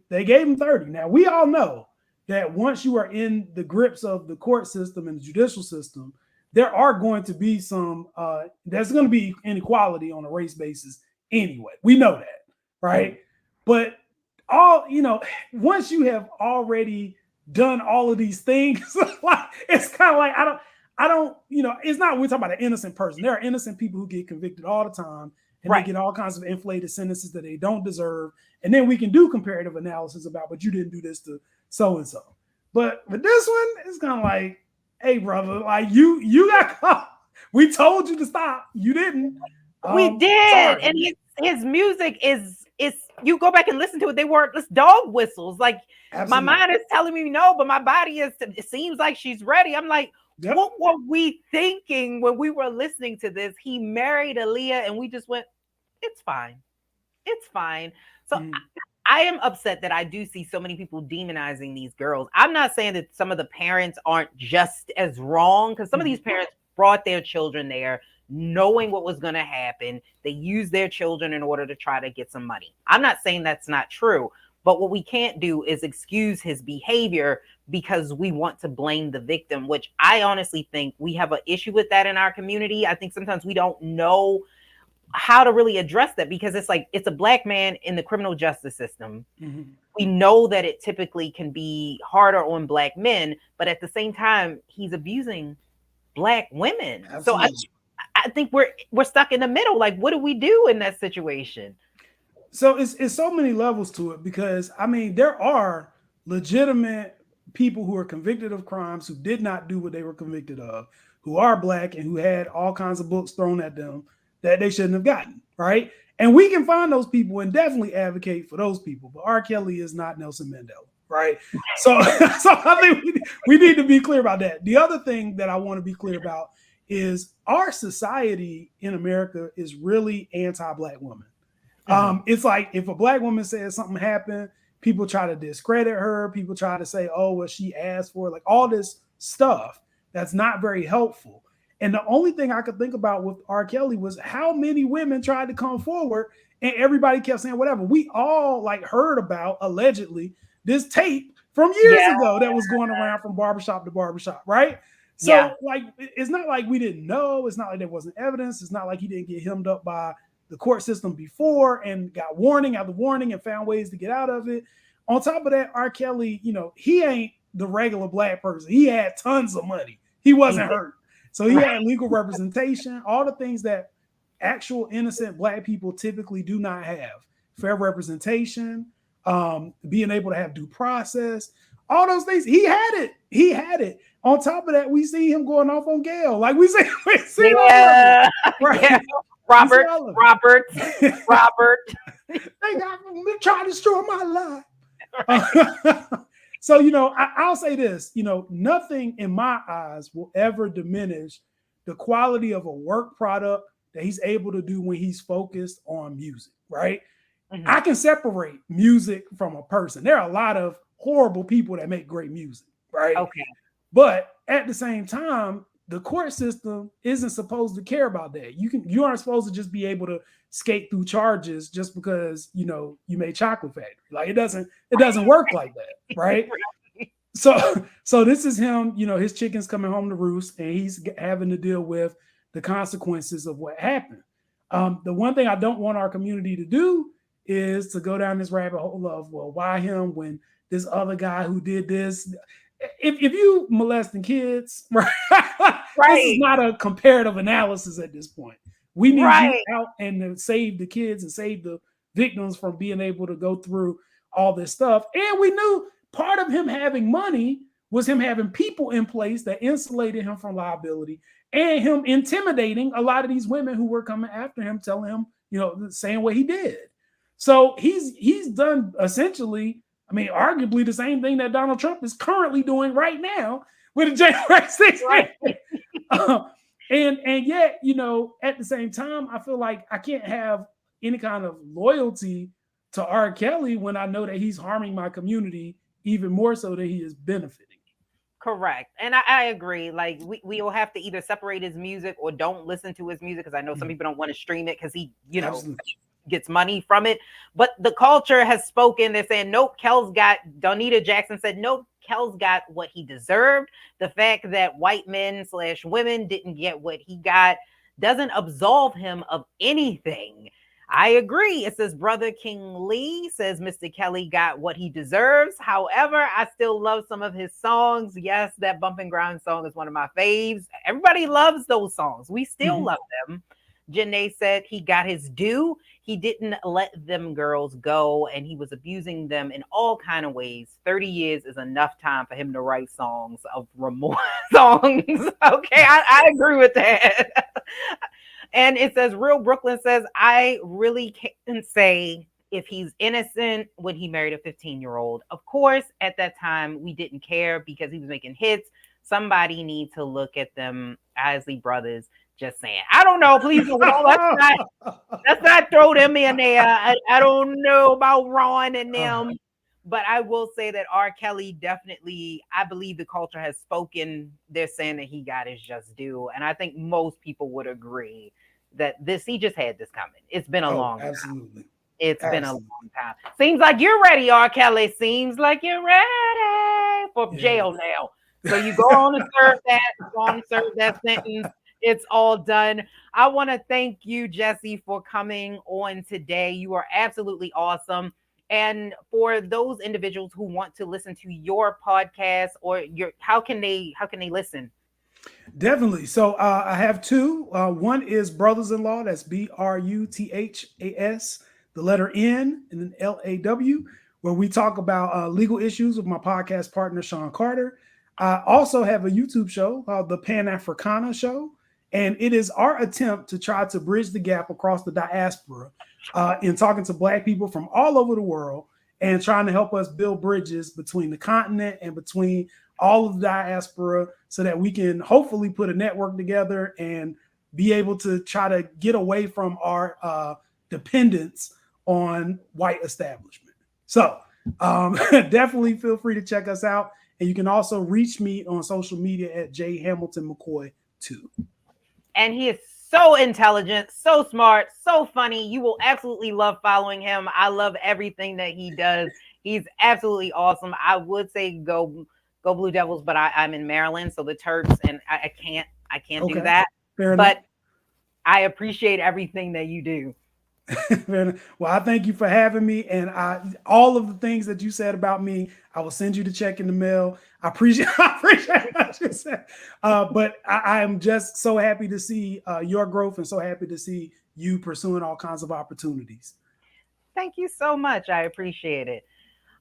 They gave him 30. Now we all know that once you are in the grips of the court system and the judicial system, there are going to be there's going to be inequality on a race basis anyway. We know that, right? But once you have already done all of these things, it's kind of like, I don't, it's not, we're talking about an innocent person. There are innocent people who get convicted all the time, and they get all kinds of inflated sentences that they don't deserve. And then we can do comparative analysis about, but you didn't do this to so-and-so. But this one, it's kind of like, hey, brother, like you got caught. We told you to stop. You didn't. We did. Sorry. And his music is you go back and listen to it. They weren't just dog whistles. Like my mind is telling me no, but my body it seems like she's ready. I'm like, what were we thinking when we were listening to this? He married Aaliyah and we just went, it's fine. It's fine. So I am upset that I do see so many people demonizing these girls. I'm not saying that some of the parents aren't just as wrong, because some of these parents brought their children there knowing what was going to happen. They used their children in order to try to get some money. I'm not saying that's not true, but what we can't do is excuse his behavior because we want to blame the victim, which I honestly think we have an issue with that in our community. I think sometimes we don't know how to really address that, because it's like, it's a Black man in the criminal justice system. We know that it typically can be harder on Black men, but at the same time, he's abusing Black women. Absolutely. So I think we're stuck in the middle. Like, what do we do in that situation? So it's so many levels to it, because I mean, there are legitimate people who are convicted of crimes who did not do what they were convicted of, who are Black and who had all kinds of books thrown at them that they shouldn't have gotten, right? And we can find those people and definitely advocate for those people. But R. Kelly is not Nelson Mandela, right? So I think we need to be clear about that. The other thing that I want to be clear about is our society in America is really anti-Black women. It's like if a Black woman says something happened, people try to discredit her. People try to say, oh, well, she asked for it. Like all this stuff that's not very helpful. And the only thing I could think about with R. Kelly was how many women tried to come forward and everybody kept saying whatever. We all like heard about, allegedly, this tape from years ago that was going around from barbershop to barbershop, right? So like, it's not like we didn't know. It's not like there wasn't evidence. It's not like he didn't get hemmed up by the court system before and got warning after warning and found ways to get out of it. On top of that, R. Kelly, he ain't the regular Black person. He had tons of money. He wasn't hurt. So he had legal representation, all the things that actual innocent Black people typically do not have. Fair representation, being able to have due process, all those things. He had it. He had it. On top of that, we see him going off on Gail. Like we see right? Robert. They got trying to destroy my life. So, I'll say this, nothing in my eyes will ever diminish the quality of a work product that he's able to do when he's focused on music, right? I can separate music from a person. There are a lot of horrible people that make great music, right? Okay. But at the same time, the court system isn't supposed to care about that. You aren't supposed to just be able to skate through charges just because you made Chocolate Factory. Like it doesn't work like that, right? So this is him, his chicken's coming home to roost, and he's having to deal with the consequences of what happened. The one thing I don't want our community to do is to go down this rabbit hole of, well, why him when this other guy who did this? If you molesting kids, right? This is not a comparative analysis at this point. We need you out and to save the kids and save the victims from being able to go through all this stuff. And we knew part of him having money was him having people in place that insulated him from liability, and him intimidating a lot of these women who were coming after him, telling him, saying what he did. So he's done essentially, arguably the same thing that Donald Trump is currently doing right now with the January 6th. Right. And yet, at the same time, I feel like I can't have any kind of loyalty to R. Kelly when I know that he's harming my community even more so than he is benefiting. Correct. And I agree. Like we will have to either separate his music or don't listen to his music, because I know some people don't want to stream it because he, gets money from it. But the culture has spoken. They're saying, nope, Kel's got, Donita Jackson said, nope, Kel's got what he deserved. The fact that white men / women didn't get what he got doesn't absolve him of anything. I agree. It says Brother King Lee says Mr. Kelly got what he deserves. However, I still love some of his songs. Yes, that Bump and Grind song is one of my faves. Everybody loves those songs. We still love them. Janae said he got his due. He didn't let them girls go, and he was abusing them in all kind of ways. 30 years is enough time for him to write songs of remorse songs. Okay, I agree with that. And it says, Real Brooklyn says, I really can't say if he's innocent when he married a 15-year-old. Of course, at that time, we didn't care because he was making hits. Somebody need to look at them Isley brothers. Just saying. I don't know. Please don't. Let's not throw them in there. I don't know about Ron and them. But I will say that R. Kelly definitely, I believe the culture has spoken. They're saying that he got his just due. And I think most people would agree that he just had this coming. It's been a long time. It's been a long time. Seems like you're ready, R. Kelly. Seems like you're ready for jail now. So you go on and serve that sentence. It's all done. I want to thank you, Jesse, for coming on today. You are absolutely awesome. And for those individuals who want to listen to your podcast or how can they listen? Definitely. So I have two. One is Brothers-in-Law. That's BRUTHAS, the letter N, and then LAW, where we talk about legal issues with my podcast partner, Sean Carter. I also have a YouTube show called The Pan-Africana Show. And it is our attempt to try to bridge the gap across the diaspora in talking to Black people from all over the world and trying to help us build bridges between the continent and between all of the diaspora so that we can hopefully put a network together and be able to try to get away from our dependence on white establishment. So definitely feel free to check us out. And you can also reach me on social media at J Hamilton McCoy 2. And he is so intelligent, so smart, so funny. You will absolutely love following him. I love everything that he does. He's absolutely awesome. I would say go Blue Devils, but I'm in Maryland, so the Turks, and I can't do that. But I appreciate everything that you do. Well, I thank you for having me, and all of the things that you said about me, I will send you the check in the mail. I appreciate what you said. But I am just so happy to see your growth and so happy to see you pursuing all kinds of opportunities. Thank you so much. I appreciate it.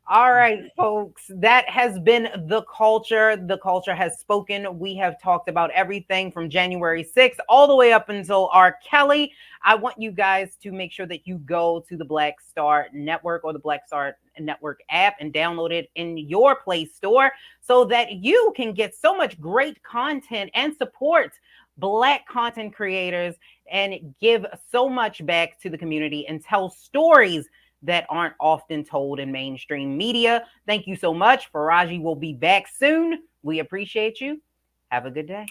All right, folks, that has been The Culture. The Culture has spoken. We have talked about everything from January 6th all the way up until R. Kelly. I want you guys to make sure that you go to the Black Star Network or the Black Star Network app and download it in your Play Store so that you can get so much great content and support Black content creators and give so much back to the community and tell stories that aren't often told in mainstream media. Thank you so much. Farajii will be back soon. We appreciate you. Have a good day.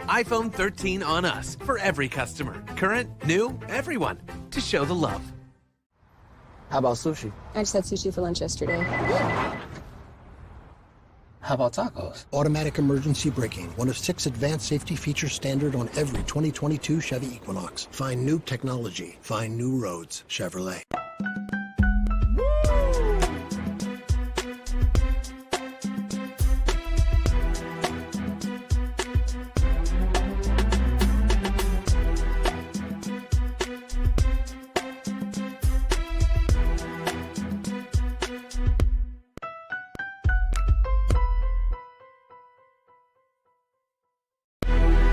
iPhone 13 on us for every customer. Current, new, everyone. To show the love. How about sushi? I just had sushi for lunch yesterday. How about tacos? Automatic emergency braking, one of 6 advanced safety features standard on every 2022 Chevy Equinox. Find new technology. Find new roads. Chevrolet.